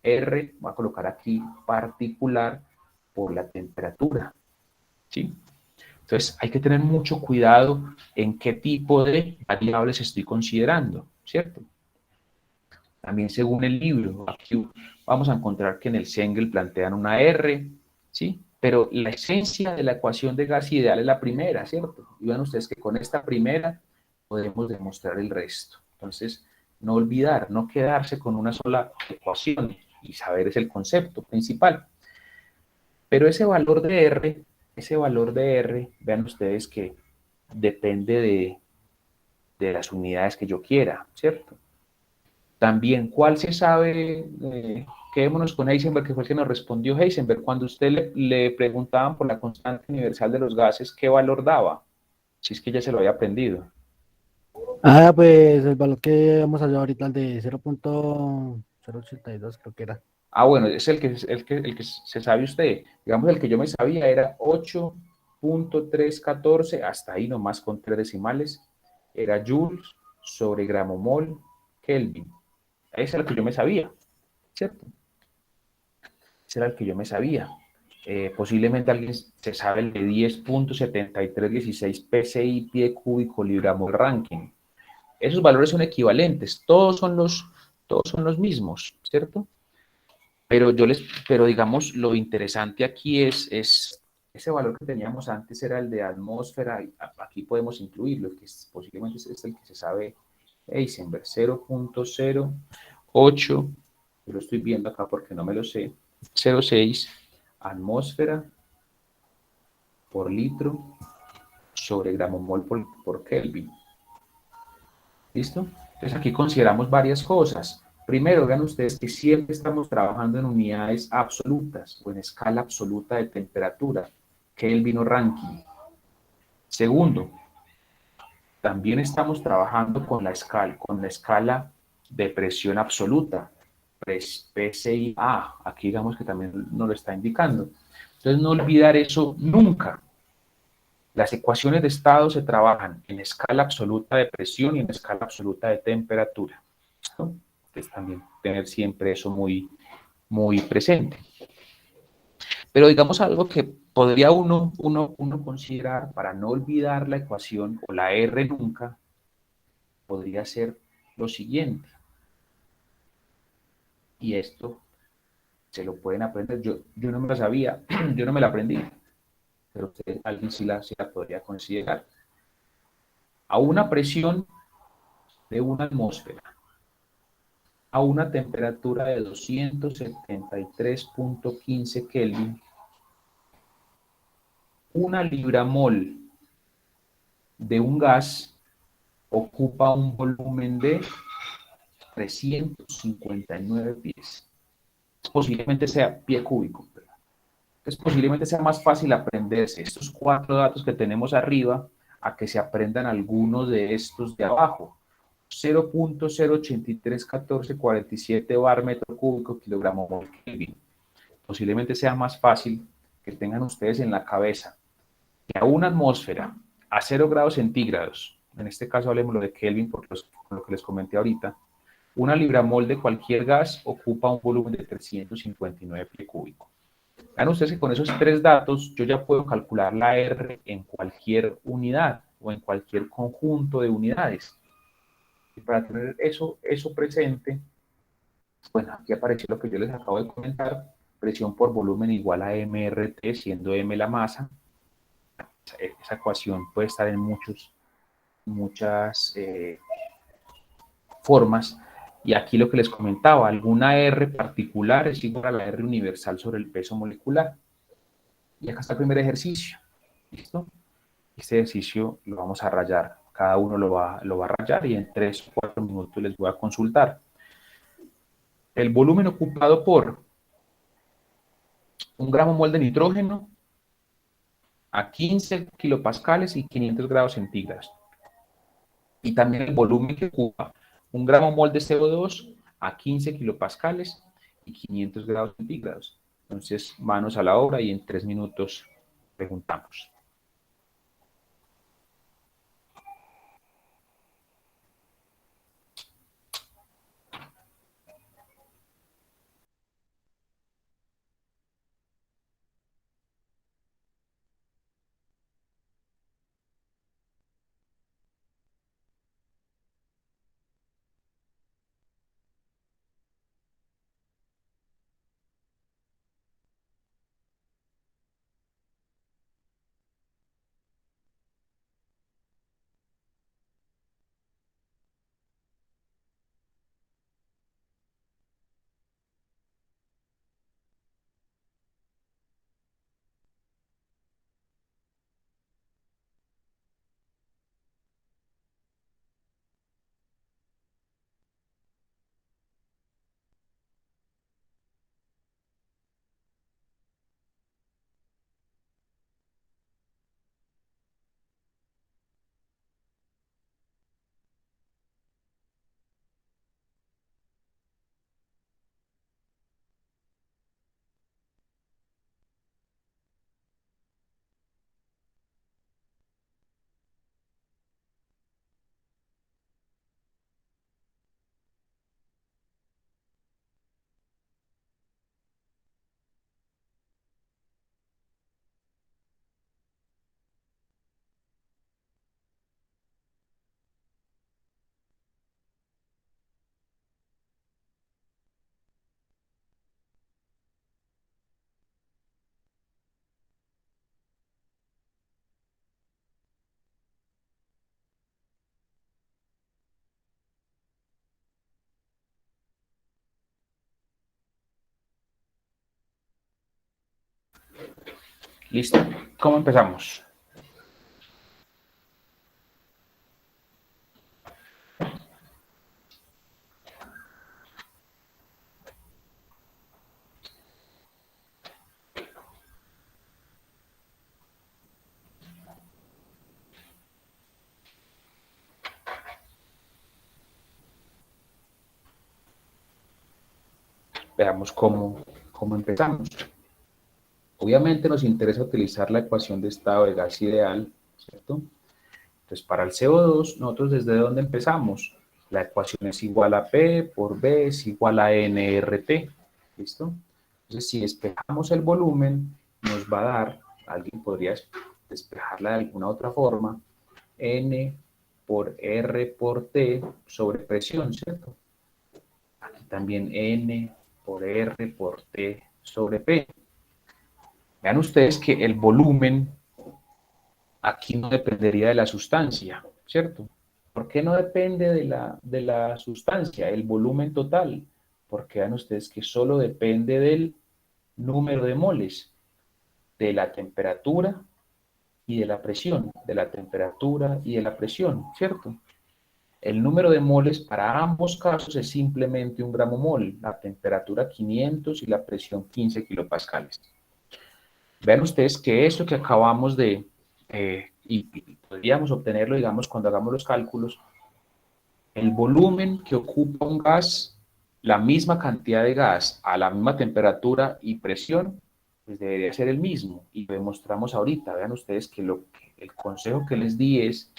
R, voy a colocar aquí particular, por la temperatura. ¿Sí? Entonces hay que tener mucho cuidado en qué tipo de variables estoy considerando, ¿cierto? También según el libro, aquí vamos a encontrar que en el Sengel plantean una R, ¿sí? Pero la esencia de la ecuación de gas ideal es la primera, ¿cierto? Y vean ustedes que con esta primera podemos demostrar el resto. Entonces, no olvidar, no quedarse con una sola ecuación y saber es el concepto principal. Pero ese valor de R, vean ustedes que depende de las unidades que yo quiera, ¿cierto? También, ¿cuál se sabe? Quedémonos con Heisenberg, que fue el que nos respondió Heisenberg. Cuando usted le preguntaban por la constante universal de los gases, ¿qué valor daba? Si es que ya se lo había aprendido. Ah, pues el valor que vamos a hallar ahorita, el de 0.082 creo que era. Ah, bueno, es el que se sabe usted. Digamos, el que yo me sabía era 8.314, hasta ahí nomás con 3 decimales. Era Joules sobre gramo mol Kelvin. Ese es el que yo me sabía, ¿cierto? Ese era el que yo me sabía. Posiblemente alguien se sabe el de 10.7316 PSI pie cúbico libra mol Rankine. Esos valores son equivalentes, todos son los mismos, ¿cierto? Pero digamos, lo interesante aquí es ese valor que teníamos antes era el de atmósfera, y aquí podemos incluirlo, que posiblemente es el que se sabe Heisenberg, 0.08, yo lo estoy viendo acá porque no me lo sé, 0.6 atmósfera por litro sobre gramo mol por Kelvin. ¿Listo? Entonces aquí consideramos varias cosas. Primero, vean ustedes que siempre estamos trabajando en unidades absolutas o en escala absoluta de temperatura, Kelvin o Rankine. Segundo, también estamos trabajando con la escala de presión absoluta, PSI-A. Aquí digamos que también nos lo está indicando. Entonces no olvidar eso nunca. Las ecuaciones de estado se trabajan en escala absoluta de presión y en escala absoluta de temperatura. ¿No? Entonces también tener siempre eso muy presente. Pero digamos algo que podría uno considerar para no olvidar la ecuación o la R nunca, podría ser lo siguiente. Y esto se lo pueden aprender. Yo no me lo sabía, yo no me la aprendí, pero usted, alguien sí la podría considerar. A una presión de una atmósfera, a una temperatura de 273.15 Kelvin, una libramol de un gas ocupa un volumen de 359 pies. Posiblemente sea pie cúbico. Entonces, posiblemente sea más fácil aprenderse estos 4 datos que tenemos arriba a que se aprendan algunos de estos de abajo. 0.0831447 bar metro cúbico kilogramo mol Kelvin. Posiblemente sea más fácil que tengan ustedes en la cabeza que a una atmósfera a 0 grados centígrados, en este caso hablemos de Kelvin por lo que les comenté ahorita, una libramol de cualquier gas ocupa un volumen de 359 pie cúbico. Vean ustedes que con esos 3 datos yo ya puedo calcular la R en cualquier unidad o en cualquier conjunto de unidades. Y para tener eso presente, bueno, aquí apareció lo que yo les acabo de comentar, presión por volumen igual a MRT, siendo M la masa. Esa ecuación puede estar en muchas formas. Y aquí lo que les comentaba, alguna R particular es igual a la R universal sobre el peso molecular. Y acá está el primer ejercicio. ¿Listo? Este ejercicio lo vamos a rayar. Cada uno lo va a rayar y en 3 o 4 minutos les voy a consultar. El volumen ocupado por un gramo mol de nitrógeno a 15 kilopascales y 500 grados centígrados. Y también el volumen que ocupa un gramo mol de CO2 a 15 kilopascales y 500 grados centígrados. Entonces, manos a la obra y en 3 minutos preguntamos. Listo. ¿Cómo empezamos? Veamos cómo empezamos. Obviamente nos interesa utilizar la ecuación de estado de gas ideal, ¿cierto? Entonces, para el CO2, nosotros ¿desde dónde empezamos? La ecuación es igual a P por B es igual a nRT, ¿listo? Entonces, si despejamos el volumen, nos va a dar, alguien podría despejarla de alguna otra forma, N por R por T sobre presión, ¿cierto? Aquí también N por R por T sobre P. Vean ustedes que el volumen aquí no dependería de la sustancia, ¿cierto? ¿Por qué no depende de la sustancia, el volumen total? Porque vean ustedes que solo depende del número de moles, de la temperatura y de la presión, de la temperatura y de la presión, ¿cierto? El número de moles para ambos casos es simplemente un gramo mol, la temperatura 500 y la presión 15 kilopascales. Vean ustedes que esto que acabamos de, y podríamos obtenerlo, digamos, cuando hagamos los cálculos, el volumen que ocupa un gas, la misma cantidad de gas a la misma temperatura y presión, pues debería ser el mismo. Y lo demostramos ahorita. Vean ustedes que el consejo que les di es,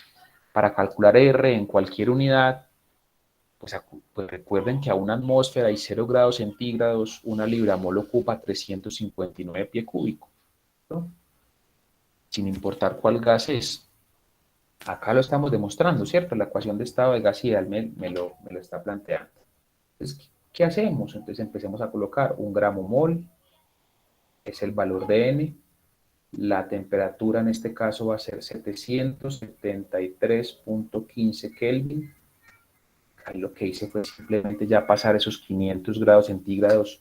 para calcular R en cualquier unidad, pues recuerden que a una atmósfera y 0 grados centígrados, una libramol ocupa 359 pie cúbico, ¿no? Sin importar cuál gas es. Acá lo estamos demostrando, ¿cierto? La ecuación de estado de gas ideal me lo está planteando. Entonces, ¿qué hacemos? Entonces empecemos a colocar un gramo mol, es el valor de N, la temperatura en este caso va a ser 773.15 Kelvin. Ahí lo que hice fue simplemente ya pasar esos 500 grados centígrados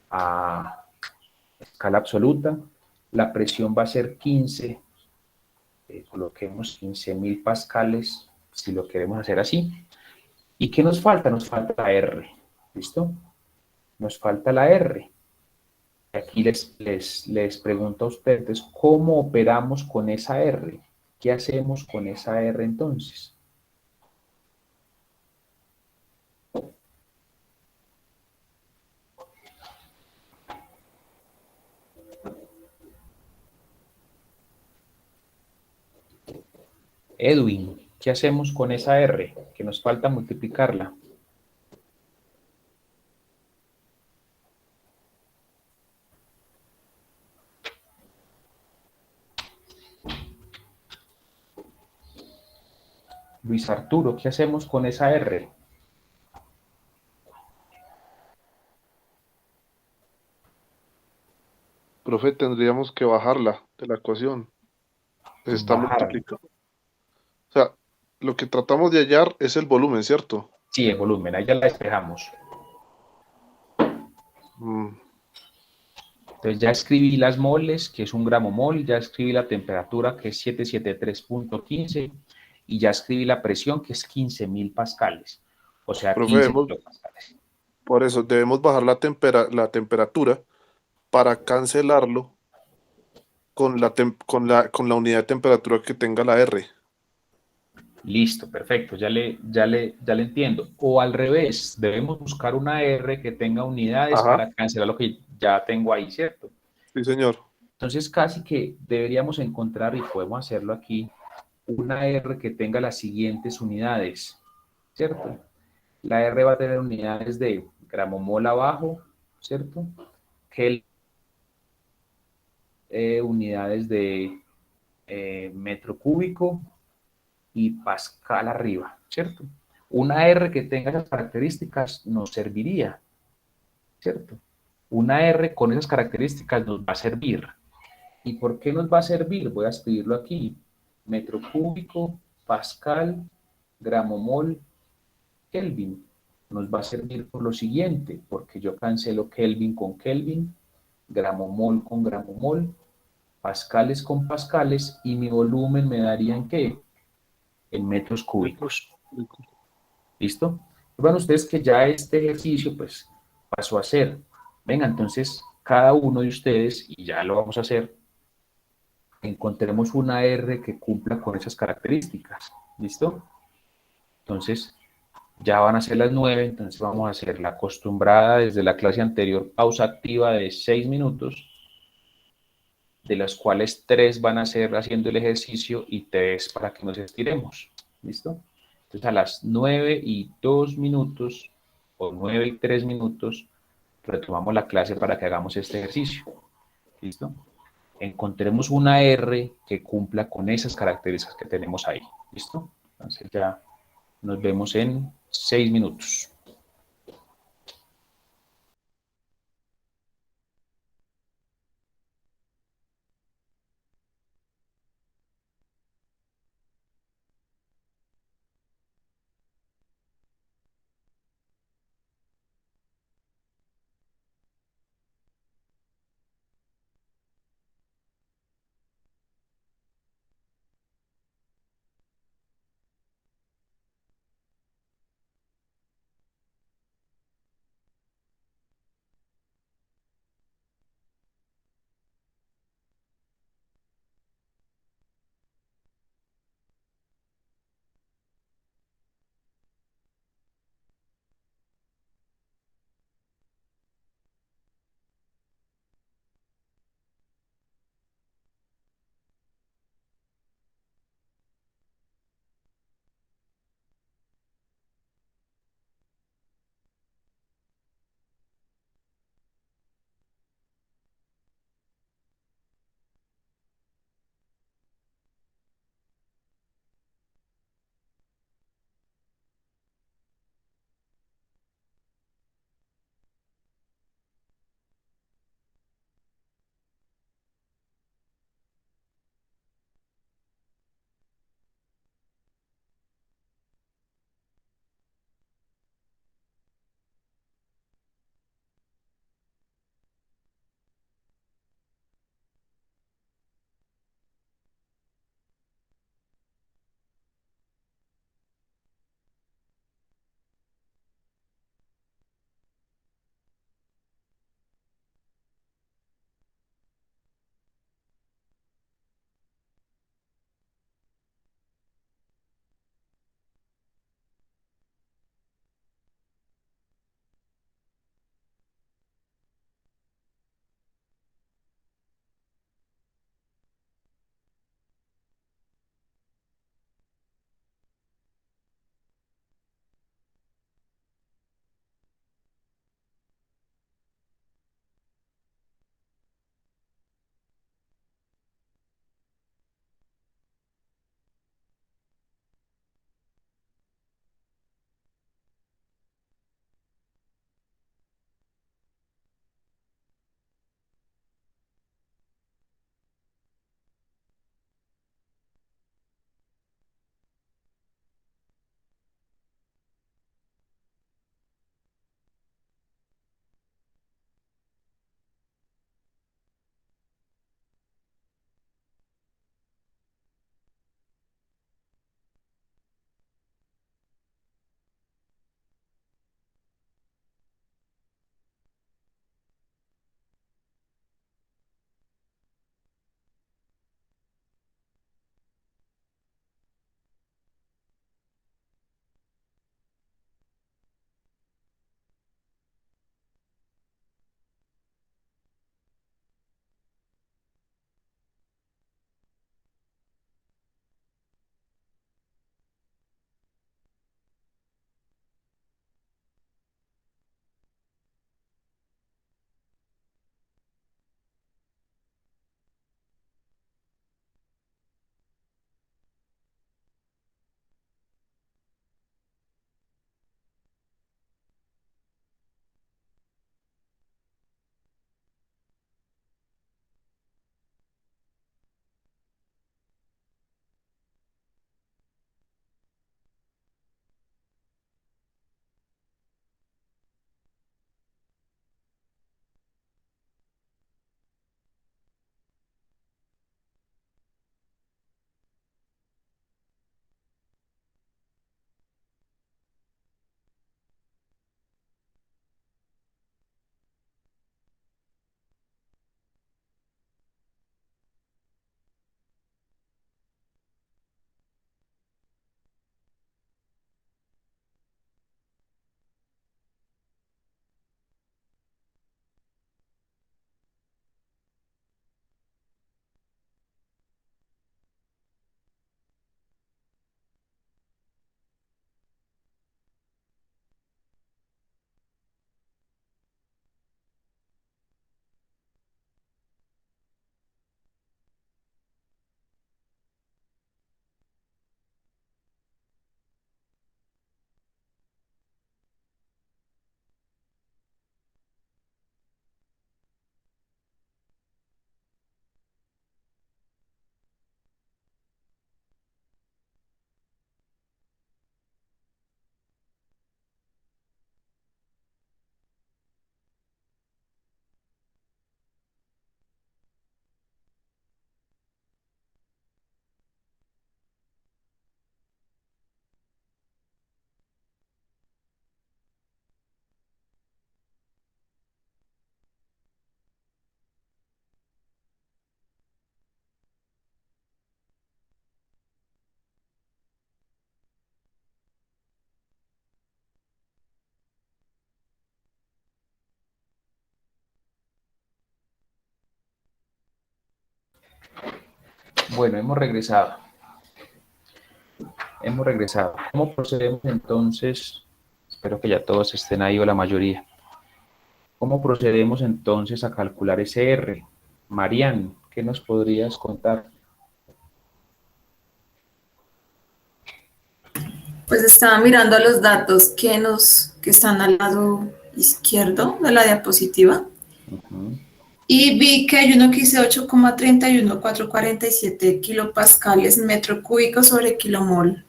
a escala absoluta. La presión va a ser 15, coloquemos 15.000 pascales, si lo queremos hacer así. ¿Y qué nos falta? Nos falta la R, ¿listo? Nos falta la R. Aquí les pregunto a ustedes, ¿cómo operamos con esa R? ¿Qué hacemos con esa R entonces? Edwin, ¿qué hacemos con esa R? Que nos falta multiplicarla. Luis Arturo, ¿qué hacemos con esa R? Profe, tendríamos que bajarla de la ecuación. Está Bajar. multiplicado. O sea, lo que tratamos de hallar es el volumen, ¿cierto? Sí, el volumen, ahí ya la despejamos. Mm, Entonces ya escribí las moles, que es un gramo mol, ya escribí la temperatura, que es 773.15, y ya escribí la presión, que es 15.000 pascales, o sea, profe, 15 kilopascales. por eso debemos bajar la temperatura para cancelarlo con con la unidad de temperatura que tenga la R. Listo, perfecto, ya le entiendo. O al revés, debemos buscar una R que tenga unidades Ajá, para cancelar lo que ya tengo ahí, ¿cierto? sí, señor. Entonces casi que deberíamos encontrar, y podemos hacerlo aquí, una R que tenga las siguientes unidades, ¿cierto? La R va a tener unidades de gramo mol abajo, ¿cierto? Kelvin, unidades de metro cúbico y pascal arriba, ¿cierto? Una R que tenga esas características nos serviría, ¿cierto? Una R con esas características nos va a servir. ¿Y por qué nos va a servir? Voy a escribirlo aquí. Metro cúbico, pascal, gramo mol, Kelvin. Nos va a servir por lo siguiente, porque yo cancelo Kelvin con Kelvin, gramo mol con gramo mol, pascales con pascales y mi volumen me daría en qué? En metros cúbicos. ¿Listo? Bueno, ustedes que ya este ejercicio pues pasó a ser. Venga, entonces cada uno de ustedes, y ya lo vamos a hacer, encontremos una R que cumpla con esas características. ¿Listo? Entonces, ya van a ser las 9, entonces vamos a hacer la acostumbrada desde la clase anterior, pausa activa de 6 minutos, de las cuales 3 van a ser haciendo el ejercicio y 3 para que nos estiremos. ¿Listo? Entonces a las 9:02 o 9:03 retomamos la clase para que hagamos este ejercicio. ¿Listo? Encontremos una R que cumpla con esas características que tenemos ahí. ¿Listo? Entonces ya nos vemos en 6 minutos. Bueno, hemos regresado. Hemos regresado. ¿Cómo procedemos entonces? Espero que ya todos estén ahí o la mayoría. ¿Cómo procedemos entonces a calcular ese R? Marian, ¿qué nos podrías contar? Pues estaba mirando los datos que están al lado izquierdo de la diapositiva y vi que hay uno que dice 8,31447 kilopascales metro cúbico sobre kilomol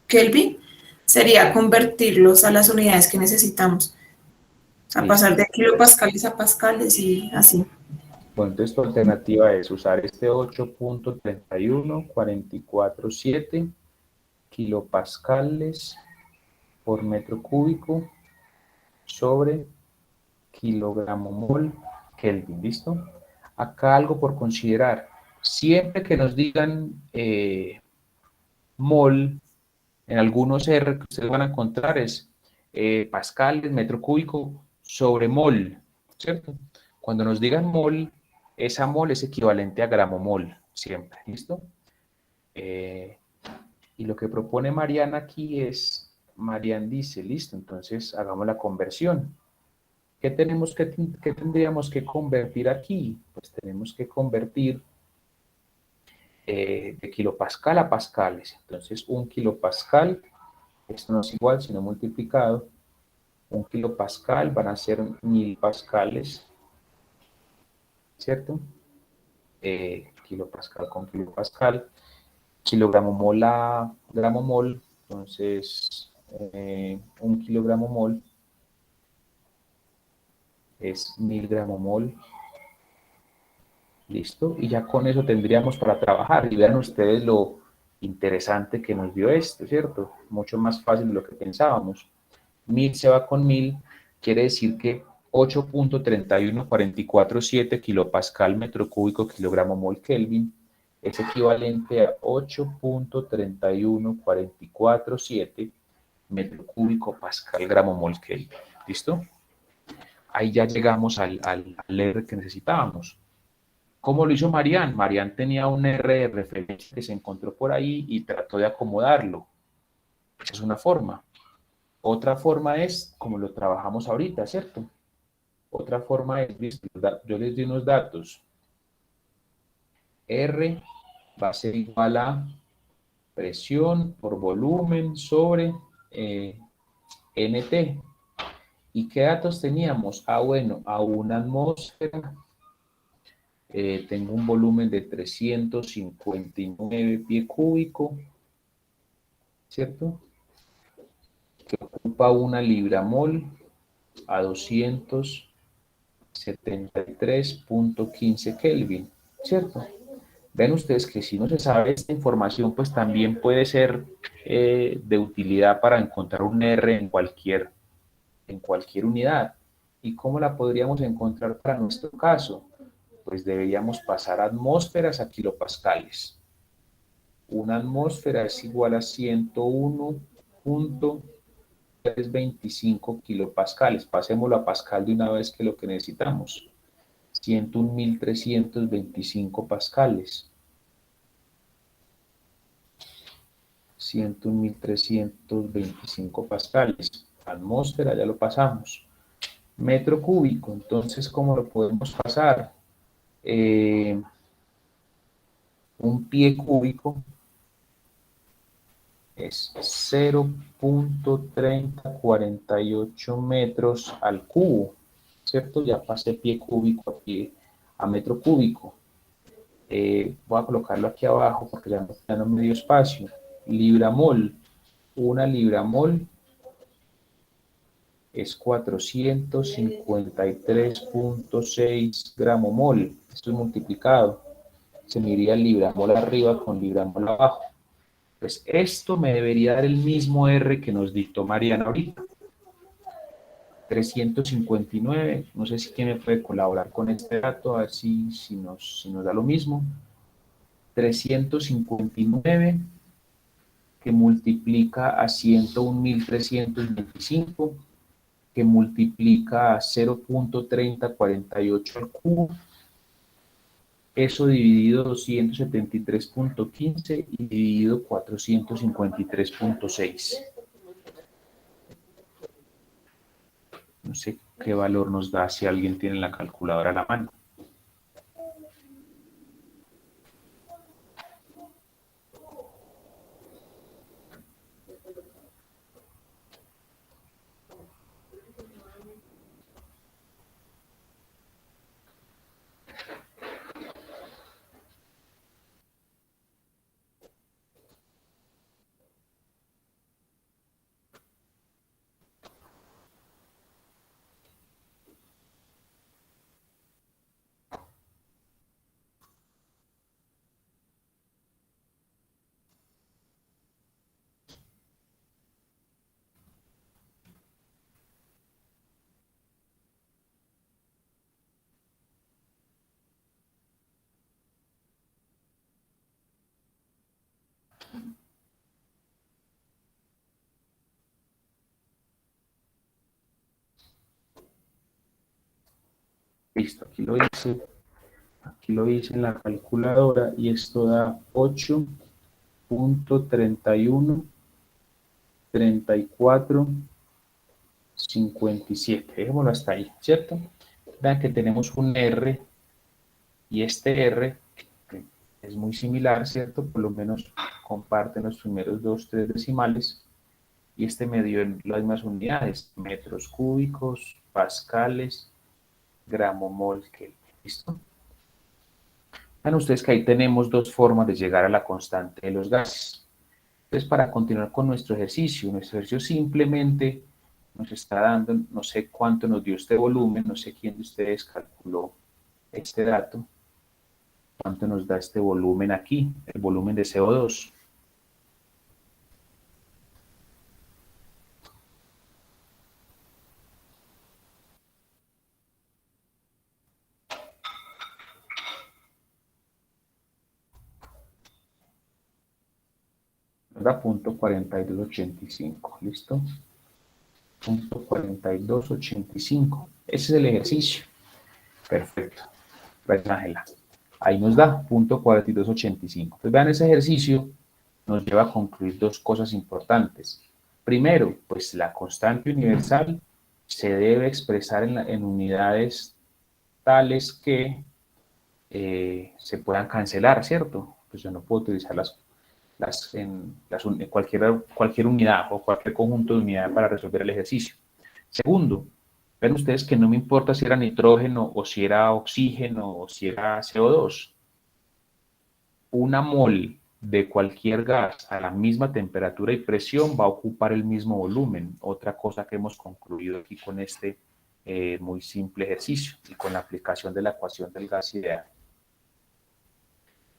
Kelvin. Sería convertirlos a las unidades que necesitamos. A Sí. pasar de kilopascales a pascales y así. Bueno, entonces tu alternativa es usar este 8.31447 kilopascales por metro cúbico sobre kilogramo mol Kelvin, ¿listo? Acá algo por considerar. Siempre que nos digan mol, en algunos R que ustedes van a encontrar es pascales, metro cúbico sobre mol, ¿cierto? Cuando nos digan mol, esa mol es equivalente a gramo mol, siempre, ¿listo? Y lo que propone Mariana aquí es, Marian dice, listo, entonces hagamos la conversión. ¿Qué tendríamos que convertir aquí? Pues tenemos que convertir de kilopascal a pascales. Entonces, un kilopascal, esto no es igual, sino multiplicado. Un kilopascal van a ser 1000 pascales, ¿cierto? Kilopascal con kilopascal. Kilogramo mol a gramo mol, entonces un kilogramo mol es 1000 gramo mol. Listo, y ya con eso tendríamos para trabajar. Y vean ustedes lo interesante que nos dio esto, ¿cierto? Mucho más fácil de lo que pensábamos. 1000 se va con 1000, quiere decir que 8.31447 kilopascal metro cúbico kilogramo mol Kelvin es equivalente a 8.31447 metro cúbico pascal gramo mol Kelvin. ¿Listo? Ahí ya llegamos al R que necesitábamos. ¿Cómo lo hizo Marian? Marian tenía un R de referencia que se encontró por ahí y trató de acomodarlo. Esa es una forma. Otra forma es como lo trabajamos ahorita, ¿cierto? Otra forma es, yo les di unos datos. R va a ser igual a presión por volumen sobre NT. ¿Y qué datos teníamos? Ah, bueno, a una atmósfera tengo un volumen de 359 pie cúbico, ¿cierto? Que ocupa una libra-mol a 273.15 Kelvin, ¿cierto? Ven ustedes que si no se sabe esta información, pues también puede ser de utilidad para encontrar un R en cualquier unidad. ¿Y cómo la podríamos encontrar para nuestro caso? Pues deberíamos pasar atmósferas a kilopascales. Una atmósfera es igual a 101.325 kilopascales. Pasémoslo a pascal de una vez, que es lo que necesitamos. 101.325 pascales. 101.325 pascales. Atmósfera, ya lo pasamos. Metro cúbico, entonces, ¿cómo lo podemos pasar? Un pie cúbico es 0.3048 metros al cubo, ¿cierto? Ya pasé pie cúbico a metro cúbico. Voy a colocarlo aquí abajo porque ya no me dio espacio. Libra-mol. Una libra-mol es 453.6 gramo mol. Esto es multiplicado. Se me iría libra-mol arriba con libra-mol abajo. Pues esto me debería dar el mismo R que nos dictó Mariana ahorita. 359. No sé si quién me puede colaborar con este dato, a ver si nos da lo mismo. 359 que multiplica a 101.325, que multiplica a 0.3048 al cubo, Eso dividido 273.15 y dividido 453.6. No sé qué valor nos da si alguien tiene la calculadora a la mano. Listo, aquí lo hice en la calculadora y esto da 8.313457. Dejémoslo hasta ahí, ¿cierto? Vean que tenemos un R y este R que es muy similar, ¿cierto? Por lo menos comparten los primeros 2, 3 decimales y este me dio en las mismas unidades, metros cúbicos, pascales, gramo mol, Kelvin. ¿Listo? Vean ustedes que ahí tenemos dos formas de llegar a la constante de los gases. Entonces, para continuar con nuestro ejercicio simplemente nos está dando, no sé cuánto nos dio este volumen, no sé quién de ustedes calculó este dato, cuánto nos da este volumen aquí, el volumen de CO2. Nos da 0.4285, ¿listo? 0.4285. Ese es el ejercicio. Perfecto. Gracias, Ángela. Ahí nos da 0.4285. Pues vean, ese ejercicio nos lleva a concluir dos cosas importantes. Primero, pues la constante universal se debe expresar en unidades tales que se puedan cancelar, ¿cierto? Pues yo no puedo utilizar cualquier unidad o cualquier conjunto de unidades para resolver el ejercicio. Segundo, ven ustedes que no me importa si era nitrógeno o si era oxígeno o si era CO2. Una mol de cualquier gas a la misma temperatura y presión va a ocupar el mismo volumen. Otra cosa que hemos concluido aquí con este muy simple ejercicio y con la aplicación de la ecuación del gas ideal.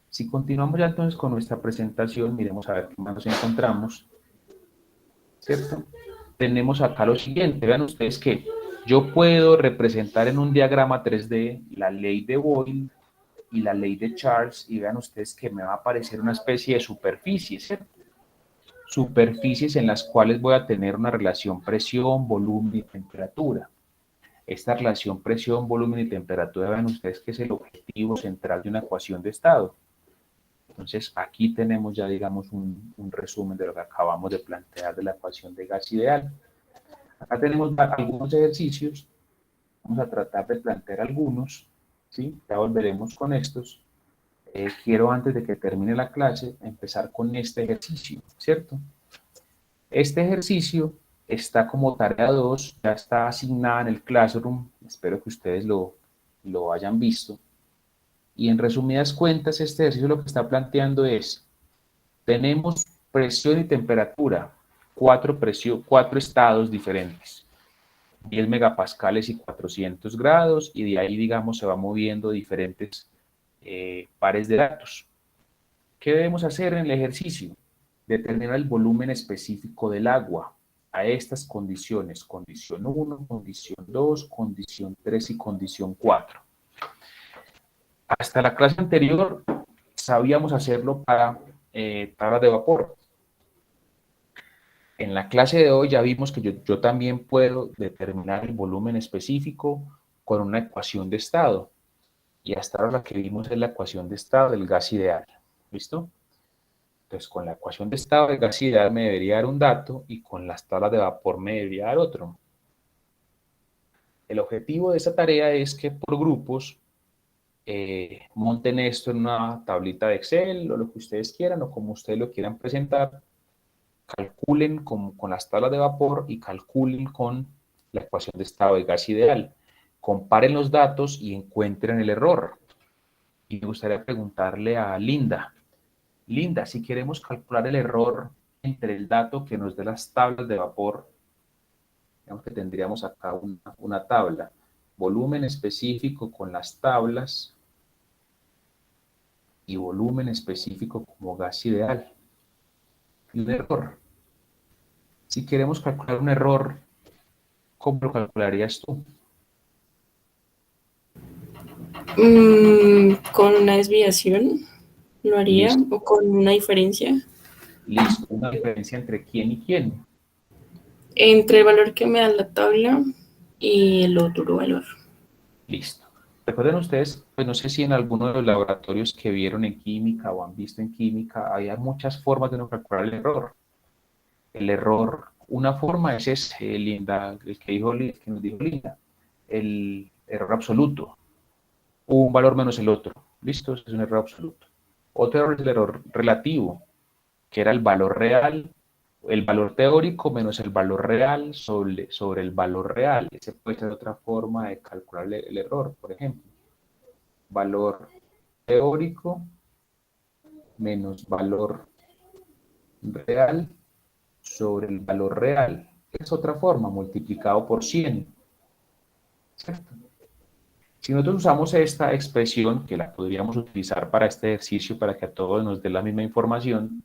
Si continuamos ya entonces con nuestra presentación, miremos a ver qué más nos encontramos, ¿cierto? Tenemos acá lo siguiente, vean ustedes que yo puedo representar en un diagrama 3D la ley de Boyle y la ley de Charles, y vean ustedes que me va a aparecer una especie de superficie, ¿cierto? Superficies en las cuales voy a tener una relación presión, volumen y temperatura. Esta relación presión, volumen y temperatura, vean ustedes que es el objetivo central de una ecuación de estado. Entonces, aquí tenemos ya, digamos, un resumen de lo que acabamos de plantear de la ecuación de gas ideal. Acá tenemos algunos ejercicios. Vamos a tratar de plantear algunos, ¿sí? Ya volveremos con estos. Quiero, antes de que termine la clase, empezar con este ejercicio, ¿cierto? Este ejercicio está como tarea 2, ya está asignada en el Classroom. Espero que ustedes lo hayan visto. Y en resumidas cuentas, este ejercicio lo que está planteando es, tenemos presión y temperatura, cuatro estados diferentes, 10 megapascales y 400 grados, y de ahí, digamos, se va moviendo diferentes pares de datos. ¿Qué debemos hacer en el ejercicio? Determinar el volumen específico del agua a estas condiciones, condición 1, condición 2, condición 3 y condición 4. Hasta la clase anterior sabíamos hacerlo para tablas de vapor. En la clase de hoy ya vimos que yo también puedo determinar el volumen específico con una ecuación de estado. Y hasta ahora la que vimos es la ecuación de estado del gas ideal. ¿Listo? Entonces, con la ecuación de estado del gas ideal me debería dar un dato y con las tablas de vapor me debería dar otro. El objetivo de esta tarea es que por grupos monten esto en una tablita de Excel o lo que ustedes quieran o como ustedes lo quieran presentar, calculen con las tablas de vapor y calculen con la ecuación de estado de gas ideal. Comparen los datos y encuentren el error. Y me gustaría preguntarle a Linda. Linda, si queremos calcular el error entre el dato que nos dé las tablas de vapor, digamos que tendríamos acá una tabla, volumen específico con las tablas y volumen específico como gas ideal. Y un error. Si queremos calcular un error, ¿cómo lo calcularías tú? Con una desviación, lo haría, Listo. o con una diferencia Listo. ¿Una diferencia entre quién y quién? entre el valor que me da la tabla y el otro valor. Listo. Recuerden ustedes, pues no sé si en alguno de los laboratorios que vieron en química o han visto en química, había muchas formas de no calcular el error. El error, una forma es ese, Linda, el que nos dijo Linda, el error absoluto. Un valor menos el otro. ¿Listo? Ese es un error absoluto. Otro error es el error relativo, que era el valor real, el valor teórico menos el valor real sobre el valor real. Esa puede ser otra forma de calcular el error, por ejemplo. Valor teórico menos valor real sobre el valor real. Es otra forma, multiplicado por 100. ¿Cierto? Si nosotros usamos esta expresión, que la podríamos utilizar para este ejercicio, para que a todos nos dé la misma información,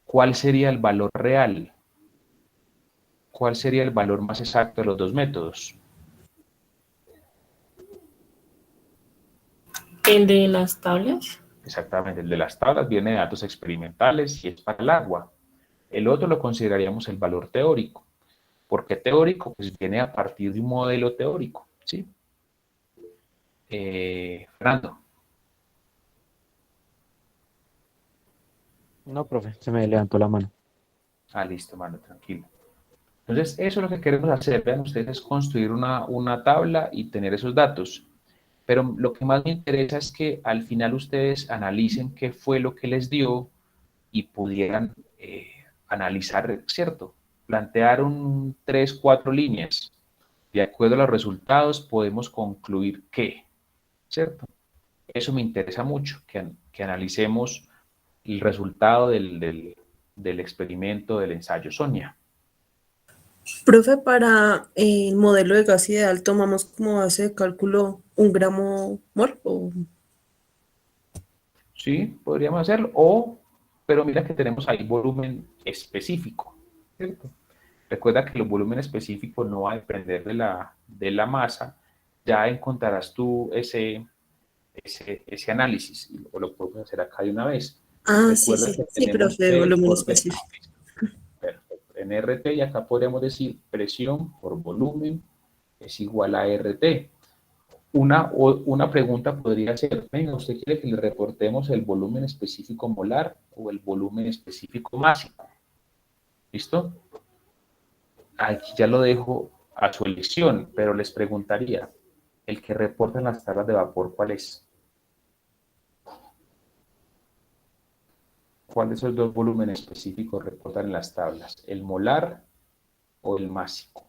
¿cuál sería el valor real? ¿Cuál sería el valor más exacto de los dos métodos? El de las tablas. Exactamente, el de las tablas viene de datos experimentales y es para el agua. El otro lo consideraríamos el valor teórico. ¿Por qué teórico? Pues viene a partir de un modelo teórico, ¿sí? Fernando. No, profe, se me levantó la mano. Ah, listo, mano, tranquilo. Entonces, eso es lo que queremos hacer. Vean ustedes, es construir una tabla y tener esos datos. Pero lo que más me interesa es que al final ustedes analicen qué fue lo que les dio y pudieran analizar, ¿cierto? Plantear 3, 4 líneas. De acuerdo a los resultados podemos concluir qué, ¿cierto? Eso me interesa mucho, que analicemos el resultado del experimento, del ensayo. Sonia. Profe, para el modelo de gas ideal tomamos como base de cálculo 1 gramo mol. Sí, podríamos hacerlo. Pero mira que tenemos ahí volumen específico, ¿cierto? Recuerda que el volumen específico no va a depender de la masa. Ya encontrarás tú ese análisis, o lo podemos hacer acá de una vez. Recuerda que Sí, tenemos profe, P volumen por V. específico. Perfecto. En RT, y acá podríamos decir presión por volumen es igual a RT. Una pregunta podría ser, venga, ¿usted quiere que le reportemos el volumen específico molar o el volumen específico másico? ¿Listo? Aquí ya lo dejo a su elección, pero les preguntaría, ¿el que reporta en las tablas de vapor cuál es? ¿Cuál de esos dos volúmenes específicos reportan en las tablas? ¿El molar o el másico?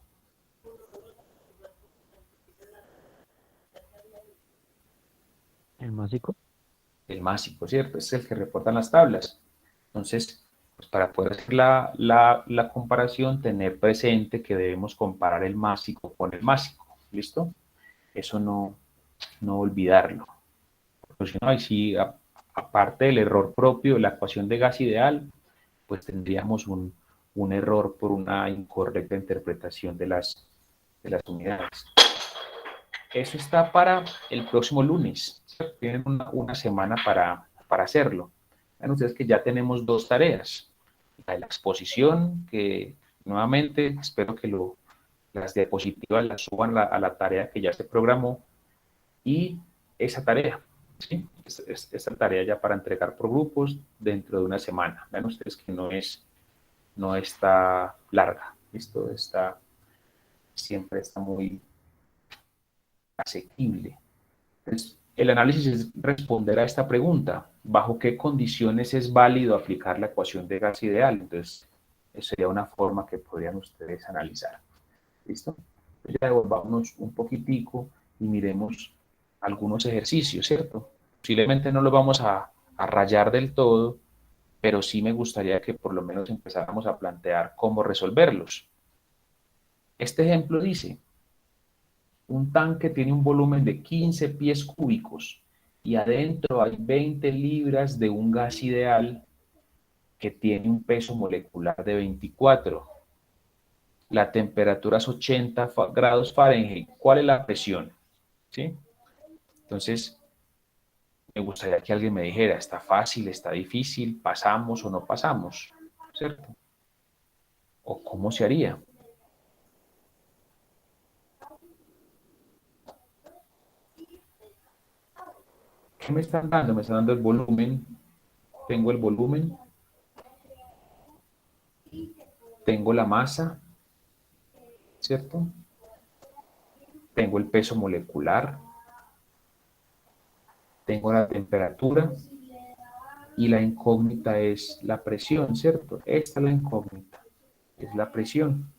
¿El másico? El másico, ¿cierto? Es el que reportan las tablas. Entonces, pues para poder hacer la comparación, tener presente que debemos comparar el másico con el másico. ¿Listo? Eso no olvidarlo. Porque si no, ahí sí, aparte del error propio de la ecuación de gas ideal, pues tendríamos un error por una incorrecta interpretación de las unidades. Eso está para el próximo lunes. Tienen una semana para hacerlo. Vean ustedes que ya tenemos 2 tareas. La de la exposición, que nuevamente espero que las diapositivas las suban a la tarea que ya se programó. y esa tarea, ¿sí? Esta tarea ya para entregar por grupos dentro de una semana. Vean ustedes que no está larga, esto siempre está muy asequible. Entonces, el análisis es responder a esta pregunta: ¿bajo qué condiciones es válido aplicar la ecuación de gas ideal? Entonces, eso sería una forma que podrían ustedes analizar. ¿Listo? Entonces, ya devolvámonos un poquitico y miremos algunos ejercicios, ¿cierto? Posiblemente no los vamos a rayar del todo, pero sí me gustaría que por lo menos empezáramos a plantear cómo resolverlos. Este ejemplo dice: un tanque tiene un volumen de 15 pies cúbicos y adentro hay 20 libras de un gas ideal que tiene un peso molecular de 24. La temperatura es 80 grados Fahrenheit. ¿Cuál es la presión? ¿Sí? Entonces, me gustaría que alguien me dijera: ¿está fácil, está difícil, pasamos o no pasamos? ¿Cierto? ¿O cómo se haría? ¿Qué me están dando? Me están dando el volumen. Tengo el volumen. Tengo la masa, ¿cierto? Tengo el peso molecular. Tengo la temperatura. Y la incógnita es la presión, ¿cierto? Esta es la incógnita. Es la presión.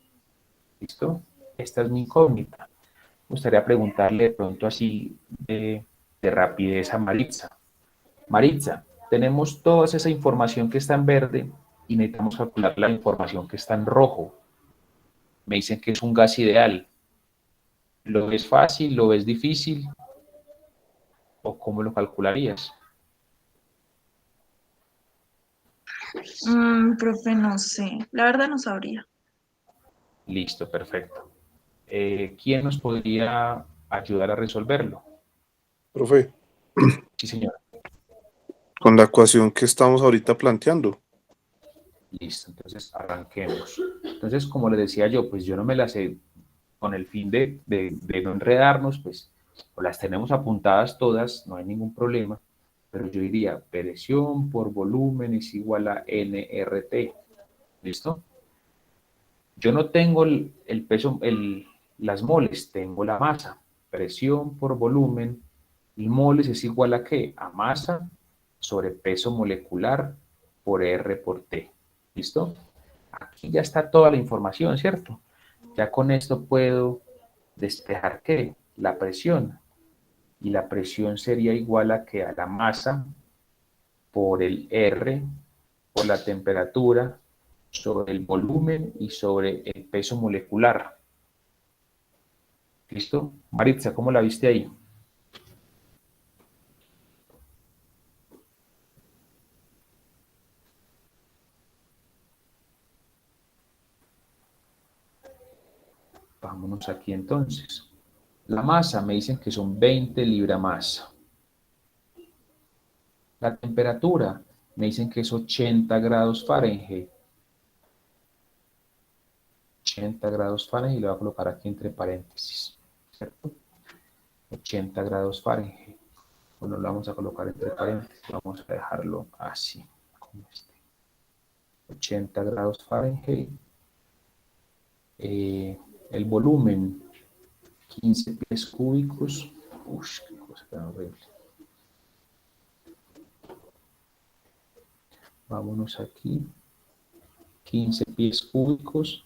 ¿Listo? Esta es mi incógnita. Me gustaría preguntarle de pronto así de rapidez a Maritza. Maritza, tenemos toda esa información que está en verde y necesitamos calcular la información que está en rojo. Me dicen que es un gas ideal. ¿Lo ves fácil? ¿Lo ves difícil? ¿O cómo lo calcularías? Profe, no sé. La verdad no sabría. Listo, perfecto. ¿Quién nos podría ayudar a resolverlo? Profe, Sí, señor. con la ecuación que estamos ahorita planteando. Listo, entonces arranquemos. Entonces, como les decía yo, pues yo no me las sé con el fin de no enredarnos, pues o las tenemos apuntadas todas, no hay ningún problema, pero yo diría presión por volumen es igual a nRT. ¿Listo? Yo no tengo el peso, las moles, tengo la masa. Presión por volumen y moles es igual a ¿qué? A masa sobre peso molecular por R por T. ¿Listo? Aquí ya está toda la información, ¿cierto? Ya con esto puedo despejar ¿qué? La presión. Y la presión sería igual a ¿qué? A la masa por el R por la temperatura sobre el volumen y sobre el peso molecular. ¿Listo? Maritza, ¿cómo la viste ahí? Vámonos aquí entonces. La masa me dicen que son 20 libras masa. La temperatura me dicen que es 80 grados Fahrenheit. 80 grados Fahrenheit, le voy a colocar aquí entre paréntesis, ¿cierto? 80 grados Fahrenheit. Bueno, lo vamos a colocar entre paréntesis, vamos a dejarlo así, como este. 80 grados Fahrenheit. El volumen, 15 pies cúbicos. Uy, qué cosa tan horrible. Vámonos aquí. 15 pies cúbicos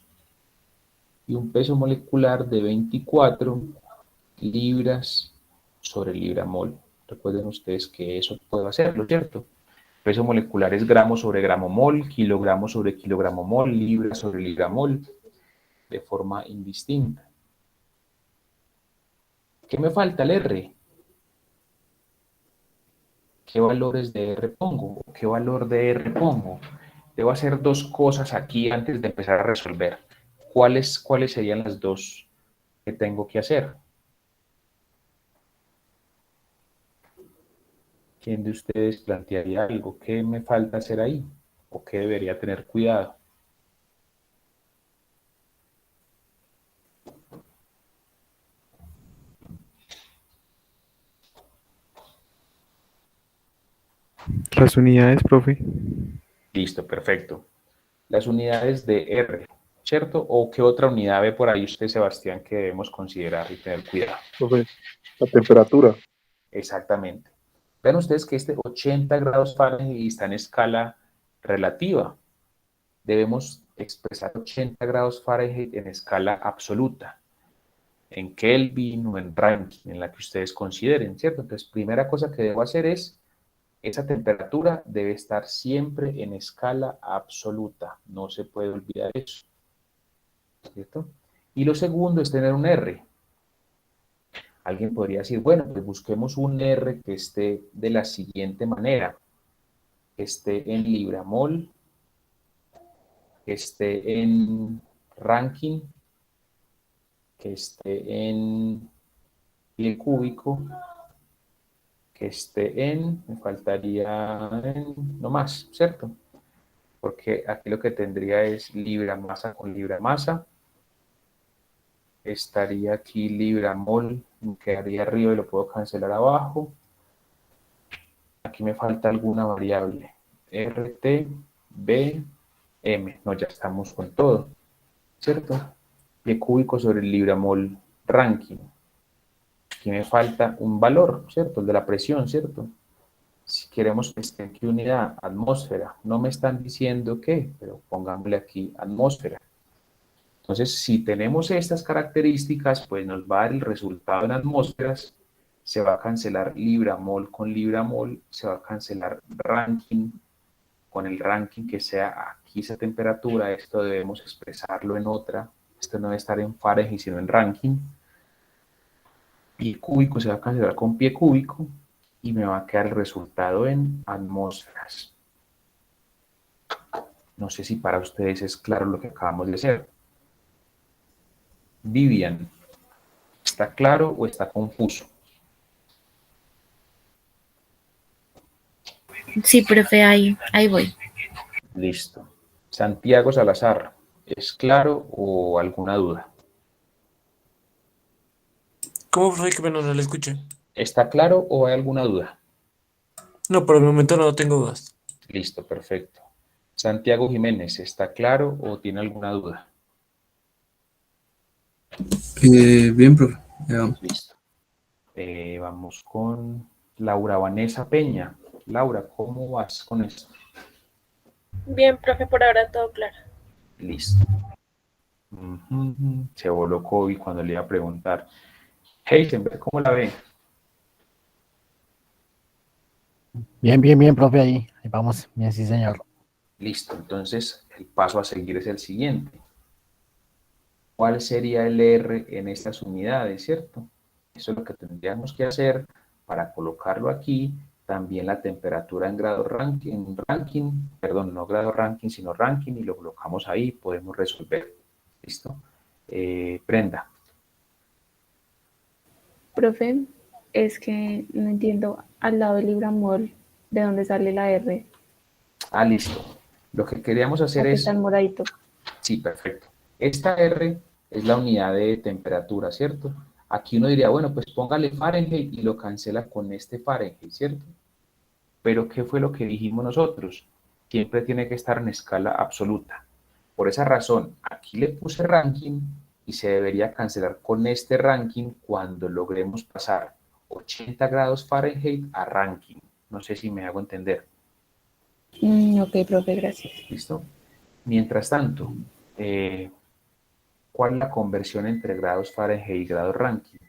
y un peso molecular de 24 libras sobre libra mol. Recuerden ustedes que eso puedo hacerlo, ¿cierto? Peso molecular es gramo sobre gramo mol, kilogramo sobre kilogramo mol, libra sobre libra mol, de forma indistinta. ¿Qué me falta? El R. ¿Qué valores de R pongo? ¿Qué valor de R pongo? Debo hacer dos cosas aquí antes de empezar a resolver. ¿Cuáles serían las dos que tengo que hacer? ¿Quién de ustedes plantearía algo? ¿Qué me falta hacer ahí? ¿O qué debería tener cuidado? Las unidades, profe. Listo, perfecto. Las unidades de R, ¿cierto? ¿O qué otra unidad ve por ahí usted, Sebastián, que debemos considerar y tener cuidado? Profe, la temperatura. Exactamente. Vean ustedes que este 80 grados Fahrenheit está en escala relativa. Debemos expresar 80 grados Fahrenheit en escala absoluta, en Kelvin o en Rankine, en la que ustedes consideren, ¿cierto? Entonces, primera cosa que debo hacer es, esa temperatura debe estar siempre en escala absoluta, no se puede olvidar eso, ¿cierto? Y lo segundo es tener un R. Alguien podría decir, bueno, pues busquemos un R que esté de la siguiente manera, que esté en libra-mol, que esté en Rankine, que esté en pie cúbico, que esté en, me faltaría en, no más, ¿cierto? Porque aquí lo que tendría es libra masa con libra masa, estaría aquí libra mol, me quedaría arriba y lo puedo cancelar abajo. Aquí me falta alguna variable, RT, B, M, no, ya estamos con todo, ¿cierto? Pie cúbico sobre el libra mol Rankine. Aquí me falta un valor, ¿cierto? El de la presión, ¿cierto? Si queremos que esté en qué unidad, atmósfera. No me están diciendo qué, pero pongámosle aquí atmósfera. Entonces, si tenemos estas características, pues nos va a dar el resultado en atmósferas. Se va a cancelar libra-mol con libra-mol, se va a cancelar Rankine con el Rankine que sea aquí esa temperatura. Esto debemos expresarlo en otra. Esto no debe estar en Fahrenheit, sino en Rankine. Pie cúbico se va a cancelar con pie cúbico y me va a quedar el resultado en atmósferas. No sé si para ustedes es claro lo que acabamos de hacer. Vivian, ¿está claro o está confuso? Sí, profe, ahí voy. Listo. Santiago Salazar, ¿es claro o alguna duda? ¿Cómo, profe, que no le escuché? ¿Está claro o hay alguna duda? No, por el momento no tengo dudas. Listo, perfecto. Santiago Jiménez, ¿está claro o tiene alguna duda? Bien, profe. Ya vamos. Listo. Vamos con Laura Vanessa Peña. Laura, ¿cómo vas con esto? Bien, profe, por ahora todo claro. Listo. Se voló Kobe cuando le iba a preguntar. Heisenberg, ¿cómo la ve? Bien, profe, ahí vamos. Bien, sí, señor. Listo, entonces el paso a seguir es el siguiente. ¿Cuál sería el R en estas unidades, cierto? Eso es lo que tendríamos que hacer para colocarlo aquí. También la temperatura en grado Rankine, perdón, no grado Rankine, sino Rankine, y lo colocamos ahí, podemos resolver. ¿Listo? Brenda. Profe, es que no entiendo al lado del libra-mol de dónde sale la R. Ah, listo. Lo que queríamos hacer Aquí es... está el moradito. Sí, perfecto. Esta R es la unidad de temperatura, ¿cierto? Aquí uno diría, bueno, pues póngale Fahrenheit y lo cancela con este Fahrenheit, ¿cierto? Pero ¿qué fue lo que dijimos nosotros? Siempre tiene que estar en escala absoluta. Por esa razón, aquí le puse Rankine y se debería cancelar con este Rankine cuando logremos pasar 80 grados Fahrenheit a Rankine. No sé si me hago entender. Ok, profe, gracias. ¿Listo? Mientras tanto, ¿cuál es la conversión entre grados Fahrenheit y grados Rankine?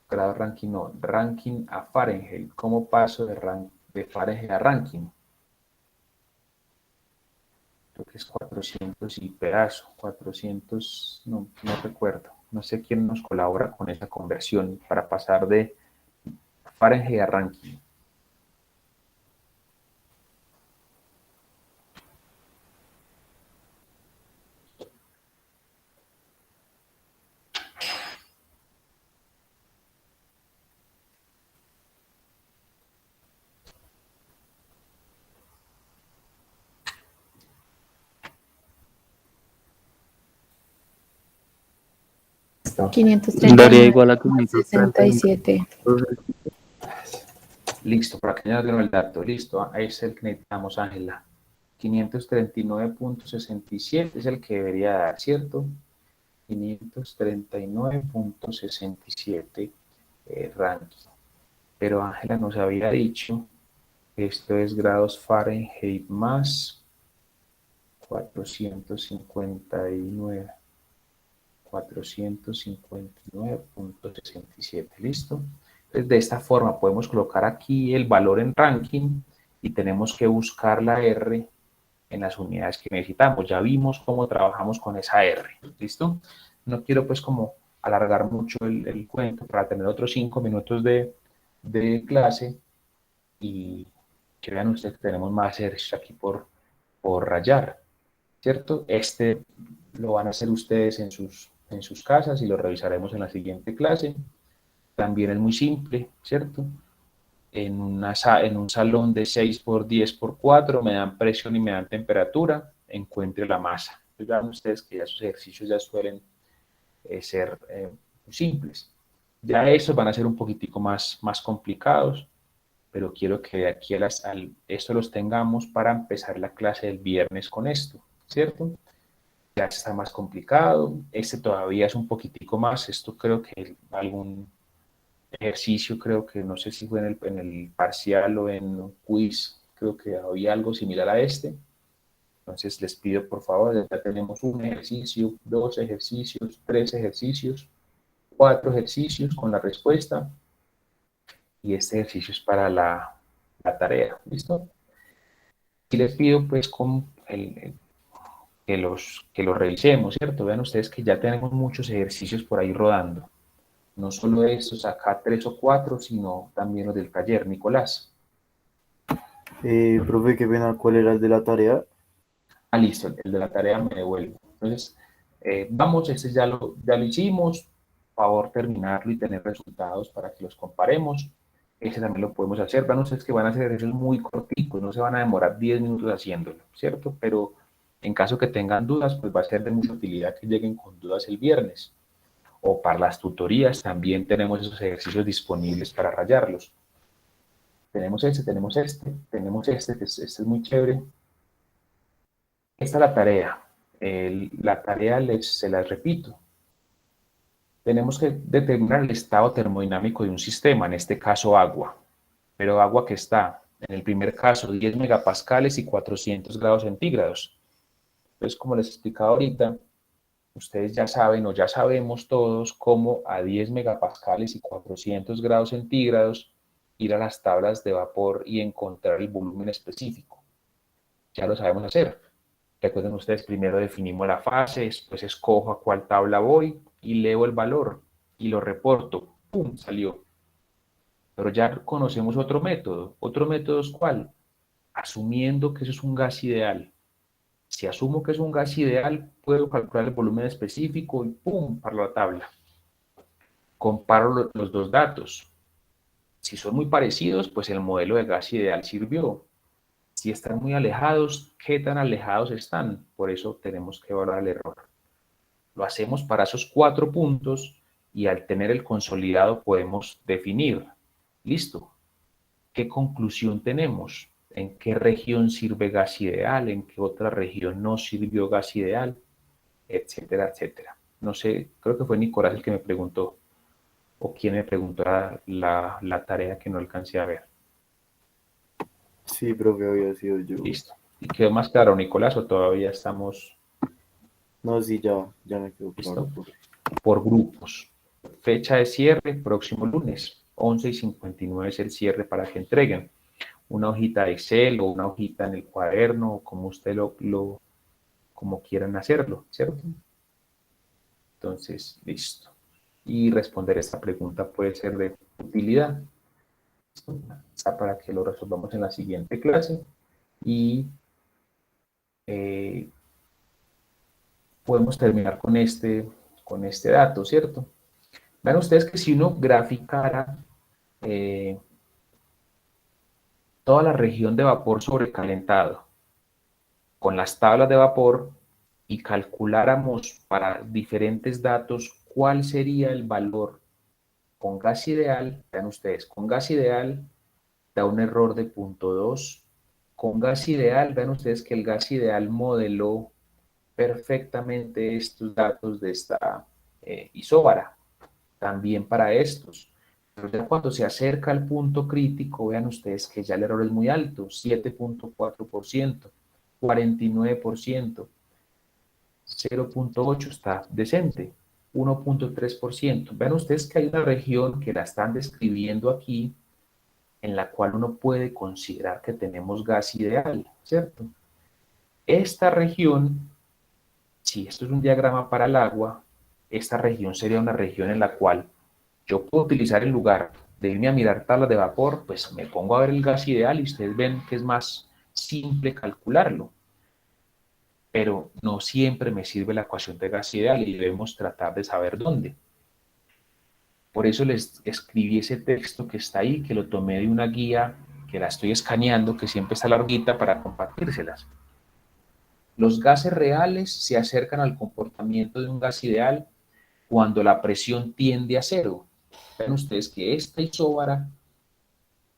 Grado Rankine no, Rankine a Fahrenheit. ¿Cómo paso de Fahrenheit a Rankine? Creo que es 400 y pedazo, 400, no recuerdo. No sé quién nos colabora con esa conversión para pasar de Fahrenheit a Rankine. Daría igual a 537. Listo, por acá ya nos dieron el dato. Listo, ahí es el que necesitamos, Ángela. 539.67 es el que debería dar, ¿cierto? 539.67 ranking. Pero Ángela nos había dicho que esto es grados Fahrenheit más 459.67, ¿listo? Entonces, de esta forma podemos colocar aquí el valor en ranking y tenemos que buscar la R en las unidades que necesitamos. Ya vimos cómo trabajamos con esa R, ¿listo? No quiero pues como alargar mucho el cuento para tener otros 5 minutos de clase y que vean ustedes que tenemos más ejercicio aquí por rayar, ¿cierto? Este lo van a hacer ustedes en sus casas y lo revisaremos en la siguiente clase. También es muy simple, ¿cierto? En un salón de 6 por 10 por 4 me dan presión y me dan temperatura, encuentre la masa. Entonces, vean ustedes que ya sus ejercicios ya suelen ser simples. Ya estos van a ser un poquitico más complicados, pero quiero que de aquí a esto los tengamos para empezar la clase del viernes con esto, ¿cierto? Ya está más complicado, este todavía es un poquitico más, esto creo que algún ejercicio, creo que no sé si fue en el parcial o en un quiz, creo que había algo similar a este. Entonces les pido por favor, ya tenemos un ejercicio, 2 ejercicios, 3 ejercicios, 4 ejercicios con la respuesta y este ejercicio es para la tarea, ¿listo? Y les pido pues que los revisemos, ¿cierto? Vean ustedes que ya tenemos muchos ejercicios por ahí rodando. No solo estos acá 3 o 4, sino también los del taller. Nicolás. Profe, qué pena, ¿cuál era el de la tarea? Ah, listo, el de la tarea me devuelvo. Entonces, vamos, este ya lo hicimos. Por favor, terminarlo y tener resultados para que los comparemos. Ese también lo podemos hacer. Van ustedes que van a hacer ejercicios muy corticos, no se van a demorar 10 minutos haciéndolo, ¿cierto? Pero en caso que tengan dudas, pues va a ser de mucha utilidad que lleguen con dudas el viernes. O para las tutorías también tenemos esos ejercicios disponibles para rayarlos. Tenemos este, que este es muy chévere. Esta es la tarea. La tarea se las repito. Tenemos que determinar el estado termodinámico de un sistema, en este caso agua. Pero agua que está, en el primer caso, 10 megapascales y 400 grados centígrados. Entonces, como les explicaba ahorita, ustedes ya saben o ya sabemos todos cómo a 10 megapascales y 400 grados centígrados ir a las tablas de vapor y encontrar el volumen específico. Ya lo sabemos hacer. Recuerden ustedes, primero definimos la fase, después escojo a cuál tabla voy y leo el valor y lo reporto. ¡Pum! Salió. Pero ya conocemos otro método. ¿Otro método es cuál? Asumiendo que eso es un gas ideal. Si asumo que es un gas ideal, puedo calcular el volumen específico y ¡pum! Para la tabla. Comparo los dos datos. Si son muy parecidos, pues el modelo de gas ideal sirvió. Si están muy alejados, ¿qué tan alejados están? Por eso tenemos que evaluar el error. Lo hacemos para esos 4 puntos y al tener el consolidado podemos definir. Listo. ¿Qué conclusión tenemos? ¿En qué región sirve gas ideal? ¿En qué otra región no sirvió gas ideal? Etcétera, etcétera. No sé, creo que fue Nicolás el que me preguntó, o quién me preguntó la tarea que no alcancé a ver. Sí, profe, había sido yo. Listo. ¿Y quedó más claro, Nicolás, o todavía estamos...? No, sí, ya me quedó claro. ¿Listo? Por grupos. Fecha de cierre, próximo lunes. 11:59 es el cierre para que entreguen. Una hojita de Excel o una hojita en el cuaderno, como usted como quieran hacerlo, ¿cierto? Entonces, listo. Y responder esta pregunta puede ser de utilidad. Está para que lo resolvamos en la siguiente clase y podemos terminar con este dato, ¿cierto? Vean ustedes que si uno graficara toda la región de vapor sobrecalentado con las tablas de vapor y calculáramos para diferentes datos cuál sería el valor con gas ideal, vean ustedes, con gas ideal da un error de 0.2. Con gas ideal, vean ustedes que el gas ideal modeló perfectamente estos datos de esta isóbara, también para estos. Pero ya cuando se acerca al punto crítico, vean ustedes que ya el error es muy alto, 7.4%, 49%, 0.8 está decente, 1.3%. Vean ustedes que hay una región que la están describiendo aquí, en la cual uno puede considerar que tenemos gas ideal, ¿cierto? Esta región, si esto es un diagrama para el agua, esta región sería una región en la cual yo puedo utilizar, en lugar de irme a mirar tablas de vapor, pues me pongo a ver el gas ideal y ustedes ven que es más simple calcularlo. Pero no siempre me sirve la ecuación de gas ideal y debemos tratar de saber dónde. Por eso les escribí ese texto que está ahí, que lo tomé de una guía que la estoy escaneando, que siempre está larguita, para compartírselas. Los gases reales se acercan al comportamiento de un gas ideal cuando la presión tiende a cero. Vean ustedes que esta isóbara,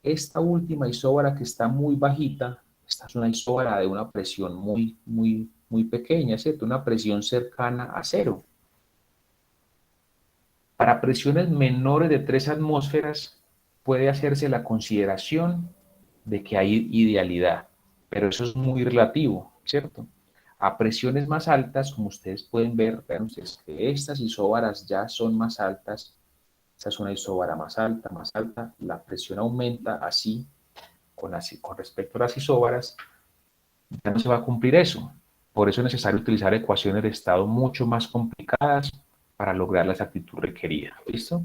esta última isóbara que está muy bajita, esta es una isóbara de una presión muy pequeña, ¿cierto? Una presión cercana a cero. Para presiones menores de 3 atmósferas puede hacerse la consideración de que hay idealidad, pero eso es muy relativo, ¿cierto? A presiones más altas, como ustedes pueden ver, vean ustedes que estas isóbaras ya son más altas. Esta es una isóbara más alta, la presión aumenta así con respecto a las isóbaras, ya no se va a cumplir eso. Por eso es necesario utilizar ecuaciones de estado mucho más complicadas para lograr la exactitud requerida. ¿Listo?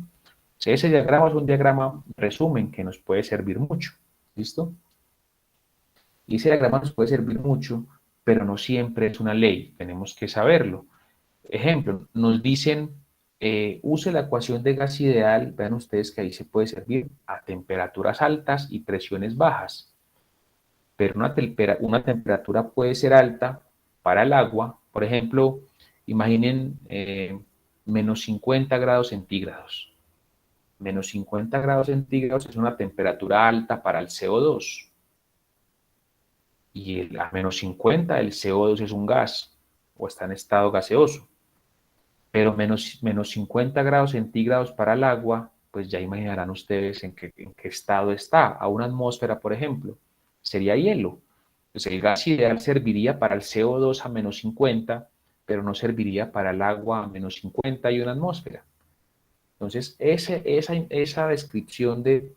Ese diagrama es un diagrama resumen que nos puede servir mucho. ¿Listo? Y ese diagrama nos puede servir mucho, pero no siempre es una ley. Tenemos que saberlo. Ejemplo, nos dicen, use la ecuación de gas ideal. Vean ustedes que ahí se puede servir a temperaturas altas y presiones bajas. Pero una temperatura puede ser alta para el agua. Por ejemplo, imaginen menos 50 grados centígrados. Menos 50 grados centígrados es una temperatura alta para el CO2. Y a menos 50 el CO2 es un gas o está en estado gaseoso. Pero menos 50 grados centígrados para el agua, pues ya imaginarán ustedes en qué estado está. A una atmósfera, por ejemplo, sería hielo. Pues el gas ideal serviría para el CO2 a menos 50, pero no serviría para el agua a menos 50 y una atmósfera. Entonces, esa descripción de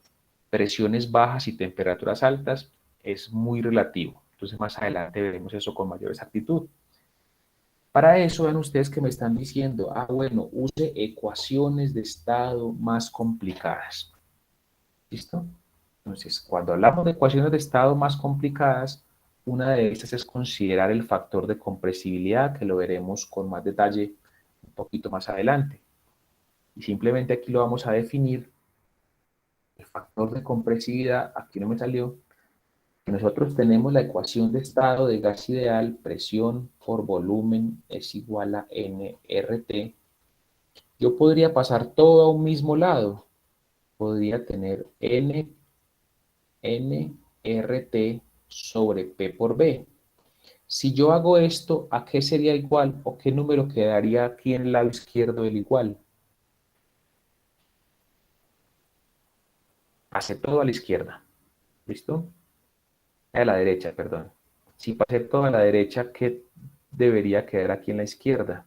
presiones bajas y temperaturas altas es muy relativo. Entonces, más adelante veremos eso con mayor exactitud. Para eso, ven ustedes que me están diciendo, bueno, use ecuaciones de estado más complicadas. ¿Listo? Entonces, cuando hablamos de ecuaciones de estado más complicadas, una de estas es considerar el factor de compresibilidad, que lo veremos con más detalle un poquito más adelante. Y simplemente aquí lo vamos a definir. El factor de compresibilidad, aquí no me salió, que nosotros tenemos la ecuación de estado de gas ideal, presión por volumen es igual a nRT. Yo podría pasar todo a un mismo lado. Podría tener nRT sobre P por B. Si yo hago esto, ¿a qué sería igual? ¿O qué número quedaría aquí en el lado izquierdo del igual? Hace todo a la izquierda. ¿Listo? A la derecha, perdón. Si pasé todo a la derecha, ¿qué debería quedar aquí en la izquierda?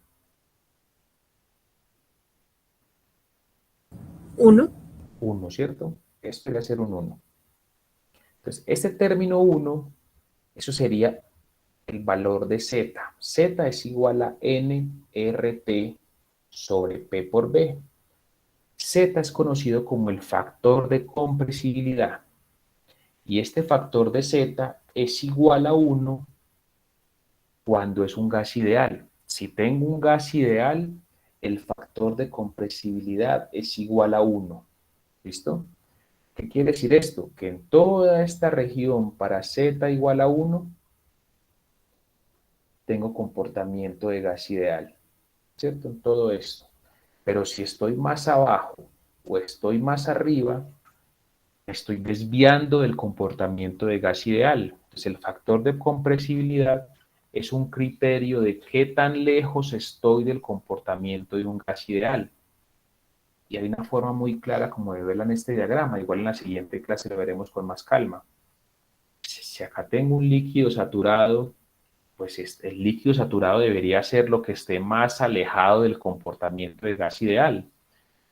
1. 1, ¿cierto? Esto debe ser un 1. Entonces, este término 1, eso sería el valor de Z. Z es igual a nRT sobre P por B. Z es conocido como el factor de compresibilidad. Y este factor de Z es igual a 1 cuando es un gas ideal. Si tengo un gas ideal, el factor de compresibilidad es igual a 1. ¿Listo? ¿Qué quiere decir esto? Que en toda esta región para Z igual a 1, tengo comportamiento de gas ideal. ¿Cierto? En todo esto. Pero si estoy más abajo o estoy más arriba, estoy desviando del comportamiento de gas ideal. Entonces, el factor de compresibilidad es un criterio de qué tan lejos estoy del comportamiento de un gas ideal. Y hay una forma muy clara como de verla en este diagrama. Igual en la siguiente clase lo veremos con más calma. Si acá tengo un líquido saturado, pues el líquido saturado debería ser lo que esté más alejado del comportamiento del gas ideal,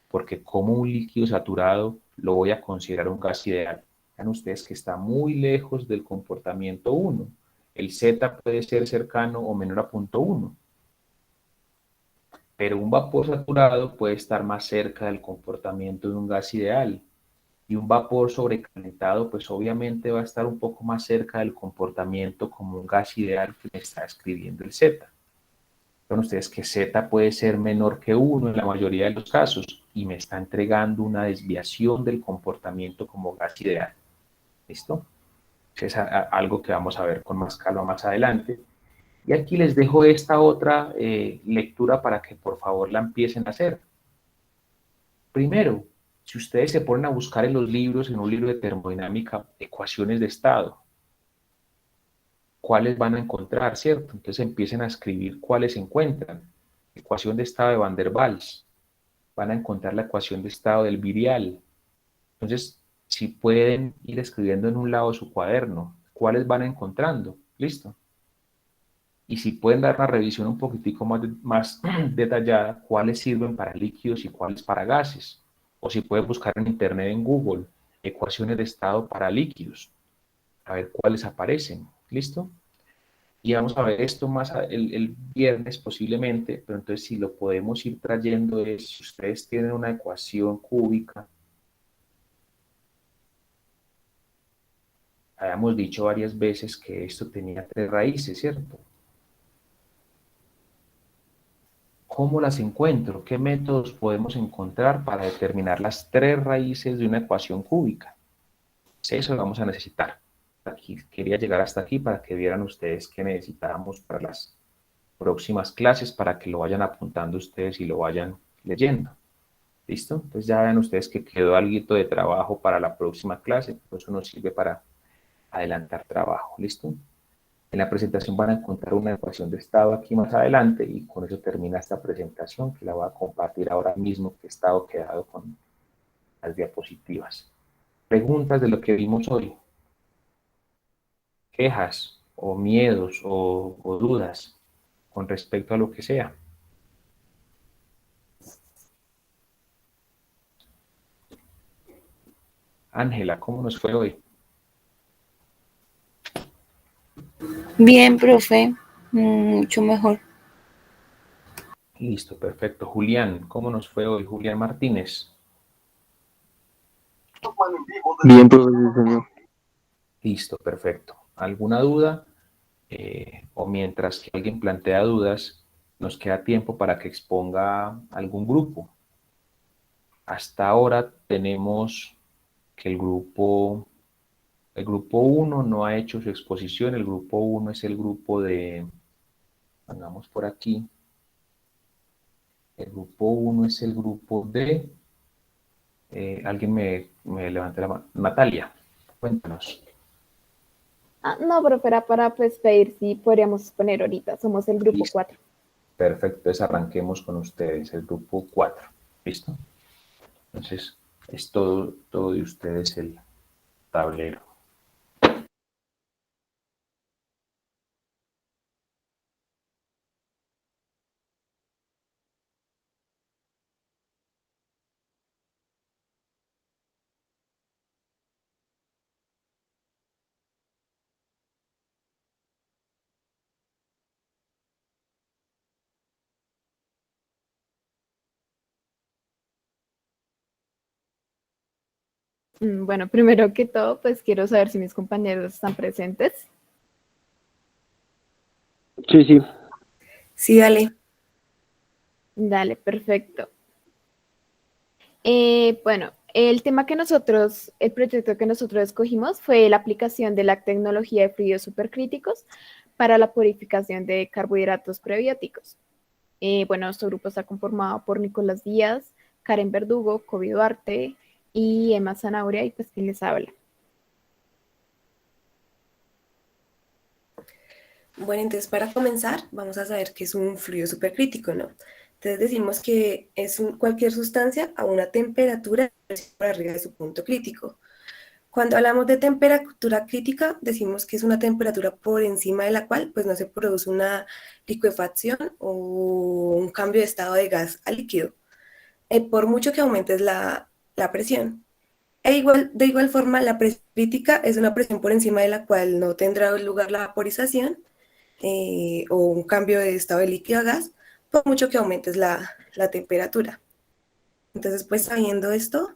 porque como un líquido saturado lo voy a considerar un gas ideal. Vean ustedes que está muy lejos del comportamiento 1. El Z puede ser cercano o menor a 0.1, pero un vapor saturado puede estar más cerca del comportamiento de un gas ideal. Y un vapor sobrecalentado, pues obviamente va a estar un poco más cerca del comportamiento como un gas ideal que me está escribiendo el Z. Ven ustedes que Z puede ser menor que 1 en la mayoría de los casos y me está entregando una desviación del comportamiento como gas ideal. ¿Listo? Es algo que vamos a ver con más calma más adelante. Y aquí les dejo esta otra lectura para que por favor la empiecen a hacer. Primero, si ustedes se ponen a buscar en los libros, en un libro de termodinámica, ecuaciones de estado, ¿cuáles van a encontrar, cierto? Entonces empiecen a escribir cuáles encuentran. Ecuación de estado de Van der Waals. Van a encontrar la ecuación de estado del virial. Entonces, si pueden ir escribiendo en un lado de su cuaderno, ¿cuáles van encontrando? ¿Listo? Y si pueden dar una revisión un poquitico más detallada, cuáles sirven para líquidos y cuáles para gases. O si pueden buscar en internet, en Google, ecuaciones de estado para líquidos, a ver cuáles aparecen. ¿Listo? Y vamos a ver esto más el viernes posiblemente, pero entonces si lo podemos ir trayendo es, si ustedes tienen una ecuación cúbica, habíamos dicho varias veces que esto tenía 3 raíces, ¿cierto? ¿Cómo las encuentro? ¿Qué métodos podemos encontrar para determinar las 3 raíces de una ecuación cúbica? Eso lo vamos a necesitar. Aquí, quería llegar hasta aquí para que vieran ustedes qué necesitábamos para las próximas clases, para que lo vayan apuntando ustedes y lo vayan leyendo. ¿Listo? Entonces ya ven ustedes que quedó algo de trabajo para la próxima clase, por eso nos sirve para adelantar trabajo. ¿Listo? En la presentación van a encontrar una ecuación de estado aquí más adelante y con eso termina esta presentación que la voy a compartir ahora mismo, que he estado quedado con las diapositivas. Preguntas de lo que vimos hoy. Quejas o miedos o dudas con respecto a lo que sea. Ángela, ¿cómo nos fue hoy? Bien, profe, mucho mejor. Listo, perfecto. Julián, ¿cómo nos fue hoy? Julián Martínez. Bien, profesor. Listo, perfecto. ¿Alguna duda? O mientras que alguien plantea dudas, nos queda tiempo para que exponga algún grupo. Hasta ahora tenemos que el grupo 1 no ha hecho su exposición. El grupo 1 es el grupo de, pongamos por aquí, el grupo 1 es el grupo de, alguien me levanta la mano, Natalia, cuéntanos. No, profe, era para pues pedir si podríamos poner ahorita. Somos el grupo 4. Perfecto, entonces arranquemos con ustedes, el grupo 4. ¿Listo? Entonces, es todo de ustedes el tablero. Bueno, primero que todo, pues quiero saber si mis compañeros están presentes. Sí. Sí, dale. Dale, perfecto. Bueno, el proyecto que nosotros escogimos fue la aplicación de la tecnología de fluidos supercríticos para la purificación de carbohidratos prebióticos. Bueno, nuestro grupo está conformado por Nicolás Díaz, Karen Verdugo, Kobe Duarte, y Emma Zanabria, y pues quien les habla. Bueno, entonces para comenzar vamos a saber qué es un fluido supercrítico, ¿no? Entonces decimos que es cualquier sustancia a una temperatura por arriba de su punto crítico. Cuando hablamos de temperatura crítica, decimos que es una temperatura por encima de la cual pues no se produce una licuefacción o un cambio de estado de gas a líquido, por mucho que aumentes la presión. De igual forma, la presión crítica es una presión por encima de la cual no tendrá lugar la vaporización o un cambio de estado de líquido a gas, por mucho que aumentes la temperatura. Entonces, pues sabiendo esto,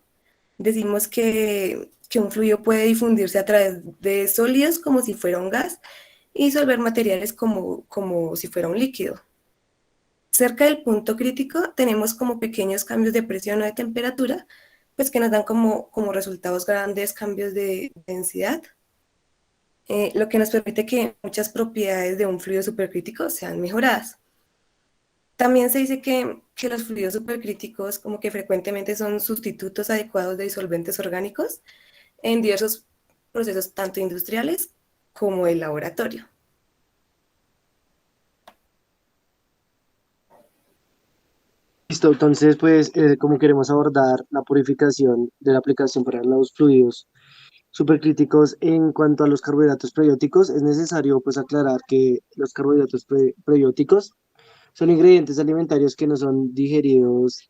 decimos que un fluido puede difundirse a través de sólidos como si fuera un gas y disolver materiales como si fuera un líquido. Cerca del punto crítico tenemos como pequeños cambios de presión o de temperatura, pues que nos dan como resultados grandes cambios de densidad, lo que nos permite que muchas propiedades de un fluido supercrítico sean mejoradas. También se dice que los fluidos supercríticos como que frecuentemente son sustitutos adecuados de disolventes orgánicos en diversos procesos tanto industriales como el laboratorio. Listo, entonces, pues, como queremos abordar la purificación de la aplicación para los fluidos supercríticos en cuanto a los carbohidratos prebióticos, es necesario, pues, aclarar que los carbohidratos prebióticos son ingredientes alimentarios que no son digeridos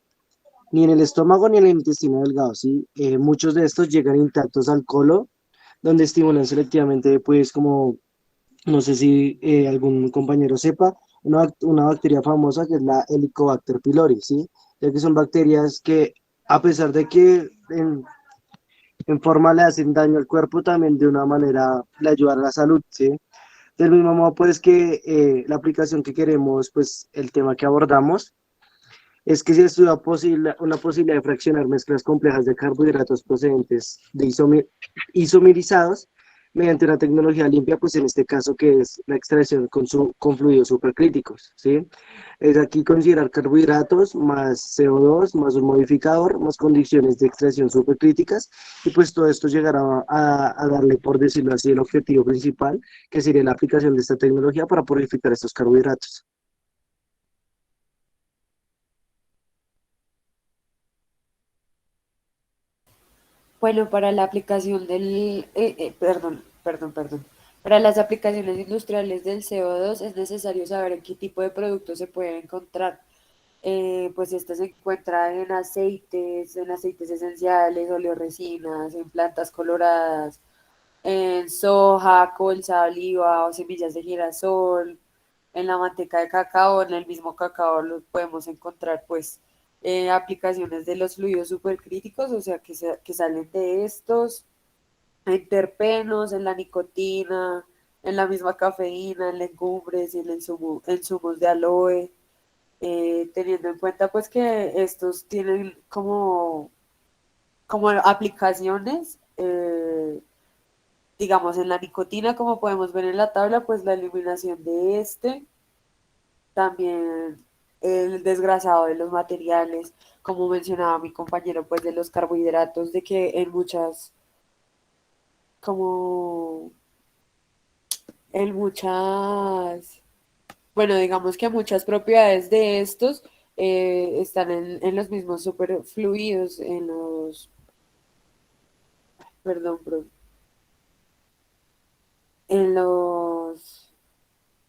ni en el estómago ni en el intestino delgado, ¿sí? Muchos de estos llegan intactos al colon, donde estimulan selectivamente, pues, como, no sé si algún compañero sepa, una bacteria famosa que es la Helicobacter pylori, ¿sí? Ya que son bacterias que, a pesar de que en forma le hacen daño al cuerpo, también de una manera le ayudan a la salud, ¿sí? Del mismo modo, pues, que la aplicación que queremos, pues, el tema que abordamos, es que se estudia una posibilidad de fraccionar mezclas complejas de carbohidratos procedentes de isomerizados mediante una tecnología limpia, pues en este caso que es la extracción con fluidos supercríticos, ¿sí? Es aquí considerar carbohidratos más CO2, más un modificador, más condiciones de extracción supercríticas, y pues todo esto llegará a darle, por decirlo así, el objetivo principal, que sería la aplicación de esta tecnología para purificar estos carbohidratos. Bueno, para la aplicación para las aplicaciones industriales del CO2 es necesario saber en qué tipo de productos se pueden encontrar. Pues este se encuentra en aceites esenciales, oleoresinas, en plantas coloradas, en soja, colza, oliva o semillas de girasol, en la manteca de cacao, en el mismo cacao lo podemos encontrar pues aplicaciones de los fluidos supercríticos, o sea que salen de estos, en terpenos, en la nicotina, en la misma cafeína, en legumbres, en zumos de aloe, teniendo en cuenta pues que estos tienen como aplicaciones, digamos en la nicotina, como podemos ver en la tabla, pues la eliminación de también el desgrasado de los materiales, como mencionaba mi compañero, pues de los carbohidratos, de que como en muchas, bueno, digamos que muchas propiedades de estos están en los mismos superfluidos, perdón, en los,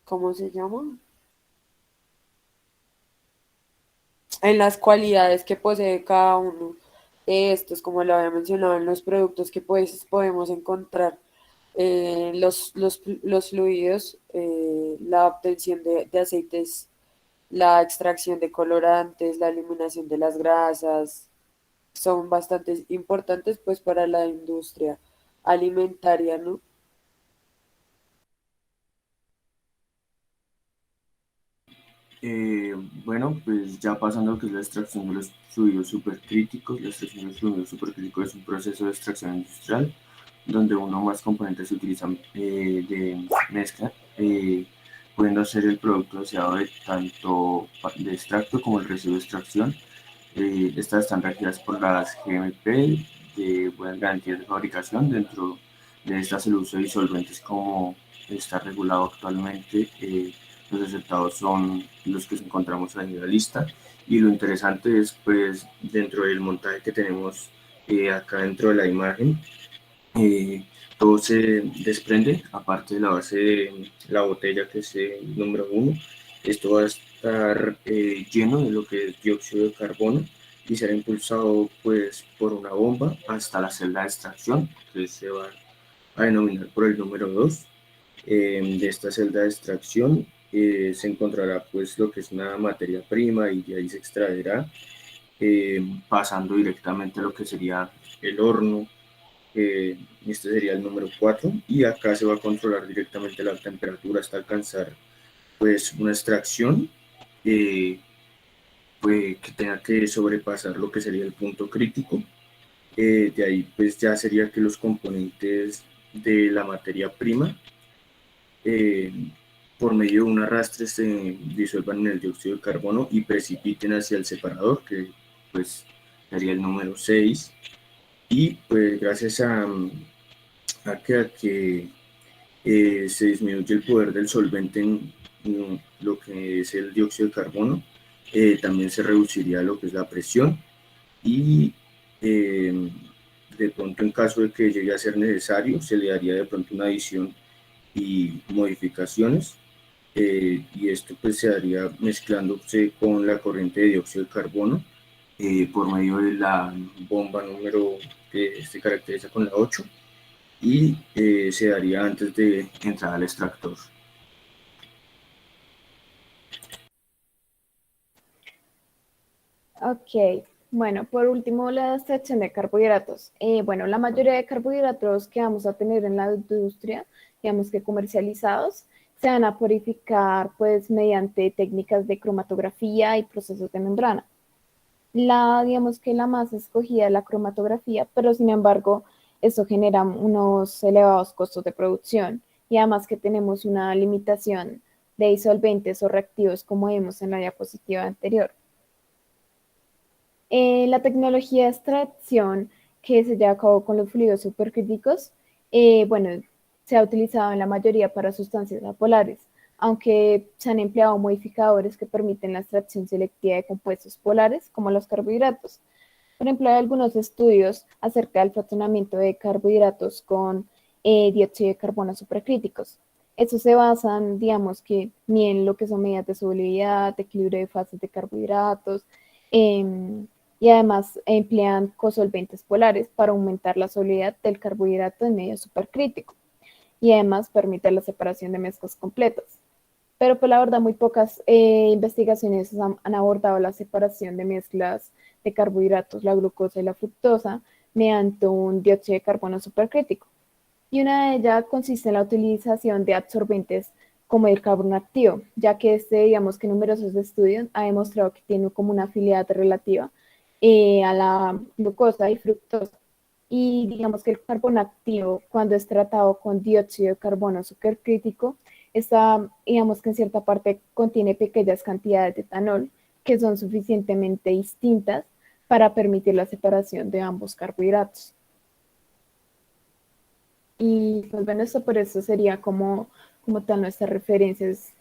¿cómo se llama? En las cualidades que posee cada uno de estos, como lo había mencionado, en los productos que pues podemos encontrar, los fluidos, la obtención de aceites, la extracción de colorantes, la eliminación de las grasas, son bastante importantes pues para la industria alimentaria, ¿no? Bueno, pues ya pasando a lo que es la extracción de los fluidos supercríticos. La extracción de los fluidos supercríticos es un proceso de extracción industrial donde uno o más componentes se utilizan de mezcla, pudiendo ser el producto deseado de tanto de extracto como el residuo de extracción. Estas están regidas por las GMP de buenas garantías de fabricación. Dentro de estas el uso de disolventes como está regulado actualmente, los aceptados son los que encontramos ahí en la lista. Y lo interesante es, pues, dentro del montaje que tenemos acá dentro de la imagen, todo se desprende, aparte de la base de la botella, que es el número 1. Esto va a estar lleno de lo que es dióxido de carbono y será impulsado, pues, por una bomba hasta la celda de extracción, que se va a denominar por el número 2. De esta celda de extracción se encontrará, pues, lo que es una materia prima, y de ahí se extraerá, pasando directamente a lo que sería el horno. Este sería el número 4, y acá se va a controlar directamente la temperatura hasta alcanzar, pues, una extracción pues, que tenga que sobrepasar lo que sería el punto crítico. De ahí, pues, ya sería que los componentes de la materia prima, por medio de un arrastre, se disuelvan en el dióxido de carbono y precipiten hacia el separador, que, pues, sería el número 6. Y, pues, gracias a que se disminuye el poder del solvente en lo que es el dióxido de carbono, también se reduciría lo que es la presión, y de pronto, en caso de que llegue a ser necesario, se le daría de pronto una adición y modificaciones, y esto, pues, se haría mezclándose con la corriente de dióxido de carbono por medio de la bomba número que se caracteriza con la 8, y se daría antes de entrar al extractor. Ok, bueno, por último, la extracción de carbohidratos. Bueno, la mayoría de carbohidratos que vamos a tener en la industria, digamos que comercializados, se van a purificar, pues, mediante técnicas de cromatografía y procesos de membrana. Digamos que la más escogida es la cromatografía, pero sin embargo, eso genera unos elevados costos de producción, y además que tenemos una limitación de disolventes o reactivos, como vimos en la diapositiva anterior. La tecnología de extracción que se lleva a cabo con los fluidos supercríticos, bueno, se ha utilizado en la mayoría para sustancias apolares, aunque se han empleado modificadores que permiten la extracción selectiva de compuestos polares, como los carbohidratos. Por ejemplo, hay algunos estudios acerca del fraccionamiento de carbohidratos con dióxido de carbono supercríticos. Estos se basan, digamos, que ni en lo que son medidas de solubilidad, de equilibrio de fases de carbohidratos, y además emplean cosolventes polares para aumentar la solubilidad del carbohidrato en medio supercrítico, y además permite la separación de mezclas completas. Pero, pues, la verdad, muy pocas investigaciones han abordado la separación de mezclas de carbohidratos, la glucosa y la fructosa, mediante un dióxido de carbono supercrítico. Y una de ellas consiste en la utilización de absorbentes como el carbono activo, ya que digamos que numerosos estudios han demostrado que tiene como una afinidad relativa a la glucosa y fructosa. Y digamos que el carbono activo, cuando es tratado con dióxido de carbono supercrítico, digamos que en cierta parte contiene pequeñas cantidades de etanol que son suficientemente distintas para permitir la separación de ambos carbohidratos. Y pues bueno, esto por eso sería como tal nuestras referencias.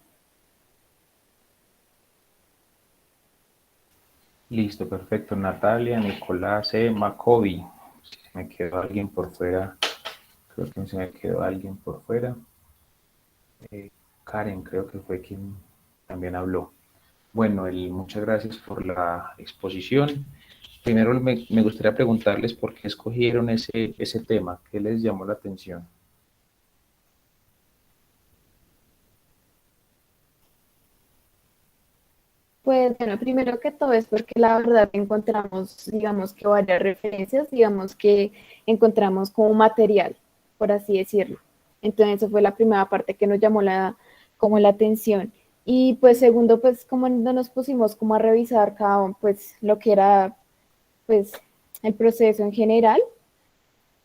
Listo, perfecto. Natalia, Nicolás, Macobi. Si me quedó alguien por fuera, creo que se me quedó alguien por fuera. Karen, creo que fue quien también habló. Bueno, muchas gracias por la exposición. Primero me gustaría preguntarles por qué escogieron ese tema, qué les llamó la atención. Pues bueno, primero que todo es porque la verdad encontramos, digamos que varias referencias, digamos que encontramos como material, por así decirlo. Entonces, esa fue la primera parte que nos llamó como la atención. Y pues segundo, pues como no nos pusimos como a revisar pues lo que era pues el proceso en general,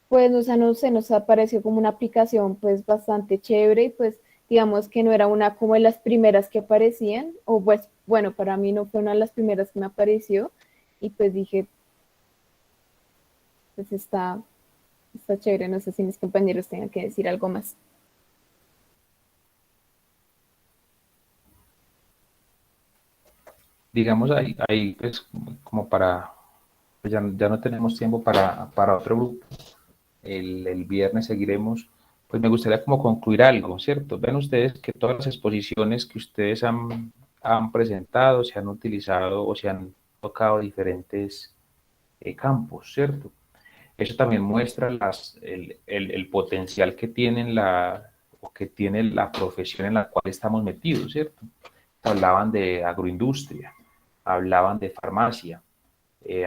pues se nos apareció como una aplicación pues bastante chévere, y pues digamos que no era una como de las primeras que aparecían, o pues bueno, para mí no fue una de las primeras que me apareció, y pues dije, pues está chévere. No sé si mis compañeros tengan que decir algo más. Digamos, ahí pues como para, pues ya no tenemos tiempo para otro grupo. El viernes seguiremos. Pues me gustaría como concluir algo, ¿cierto? Ven ustedes que todas las exposiciones que ustedes han presentado se han utilizado o se han tocado diferentes campos, ¿cierto? Eso también muestra el potencial que tienen que tiene la profesión en la cual estamos metidos, ¿cierto? Hablaban de agroindustria, hablaban de farmacia,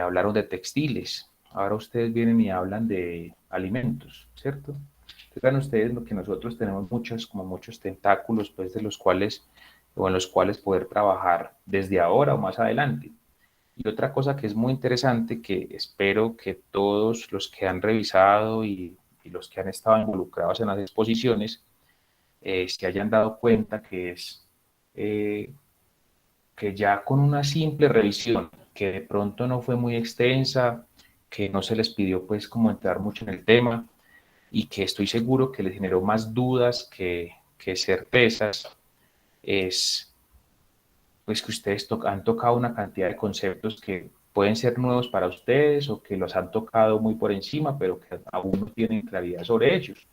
hablaron de textiles, ahora ustedes vienen y hablan de alimentos, ¿cierto? Entonces vean ustedes lo que nosotros tenemos muchos tentáculos, pues de los cuales, o en los cuales poder trabajar desde ahora o más adelante. Y otra cosa que es muy interesante, que espero que todos los que han revisado y los que han estado involucrados en las exposiciones se hayan dado cuenta que es que ya con una simple revisión, que de pronto no fue muy extensa, que no se les pidió pues como entrar mucho en el tema y que estoy seguro que les generó más dudas que certezas, es pues que ustedes han tocado una cantidad de conceptos que pueden ser nuevos para ustedes o que los han tocado muy por encima, pero que aún no tienen claridad sobre ellos.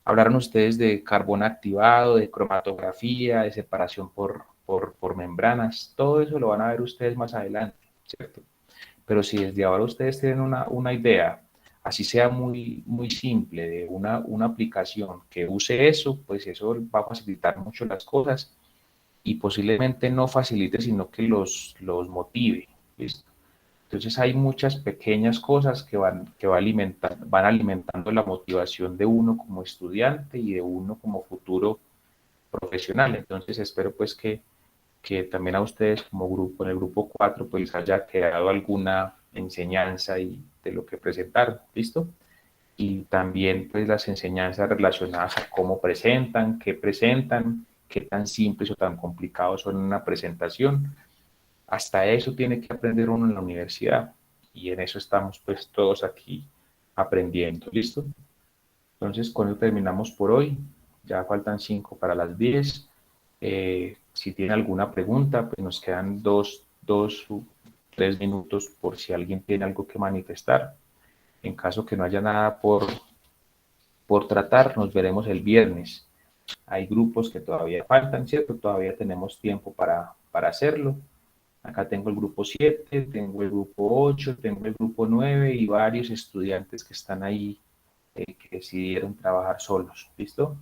Hablaron ustedes de carbón activado, de cromatografía, de separación por membranas, todo eso lo van a ver ustedes más adelante, ¿cierto? Pero si desde ahora ustedes tienen una idea, así sea muy, muy simple, de una aplicación que use eso, pues eso va a facilitar mucho las cosas y posiblemente no facilite, sino que los motive, ¿listo? Entonces hay muchas pequeñas cosas que van alimentando la motivación de uno como estudiante y de uno como futuro profesional. Entonces espero pues que también a ustedes como grupo, en el grupo 4, pues les haya quedado alguna enseñanza y de lo que presentaron, ¿listo? Y también pues las enseñanzas relacionadas a cómo presentan, qué tan simples o tan complicados son en una presentación. Hasta eso tiene que aprender uno en la universidad y en eso estamos pues todos aquí aprendiendo, ¿listo? Entonces con eso terminamos por hoy, ya faltan 5 para las 10. Si tiene alguna pregunta, pues nos quedan 2 o 3 minutos por si alguien tiene algo que manifestar. En caso que no haya nada por tratar, nos veremos el viernes. Hay grupos que todavía faltan, ¿cierto? Todavía tenemos tiempo para hacerlo. Acá tengo el grupo 7, tengo el grupo 8, tengo el grupo 9 y varios estudiantes que están ahí que decidieron trabajar solos, ¿listo?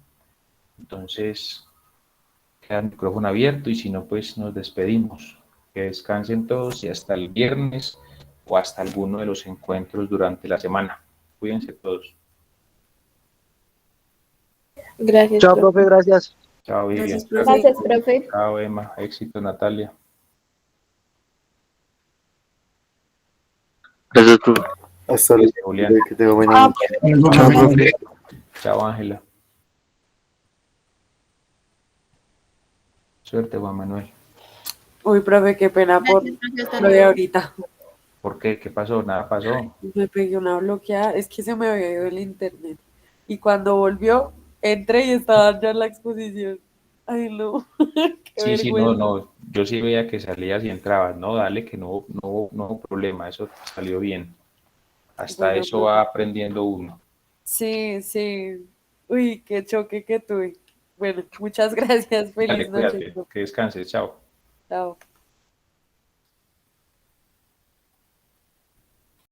Entonces, queda el micrófono abierto y si no, pues nos despedimos. Que descansen todos y hasta el viernes o hasta alguno de los encuentros durante la semana. Cuídense todos. Gracias, Chao, profe, gracias. Chao, Vivian. Gracias, profe. Chao, Emma. Éxito, Natalia. Gracias, profe. Hasta luego, Julián. que tenga buena noche. Chao, profe. Chao, Ángela. Suerte, Juan Manuel. Uy, profe, qué pena por lo de ahorita. ¿Por qué? ¿Qué pasó? Nada pasó. Me pegué una bloqueada, es que se me había ido el internet. Y cuando volvió, entré y estaba ya en la exposición. Ay, no. Qué Sí, vergüenza. no. Yo sí veía que salías y entrabas. No, dale, que no hubo problema. Eso salió bien. Hasta Bueno, eso profe. va aprendiendo uno. Sí, sí. Uy, qué choque que tuve. Bueno, muchas gracias. Dale, Feliz noche. cuídate. Que descanses. Chao. Chao.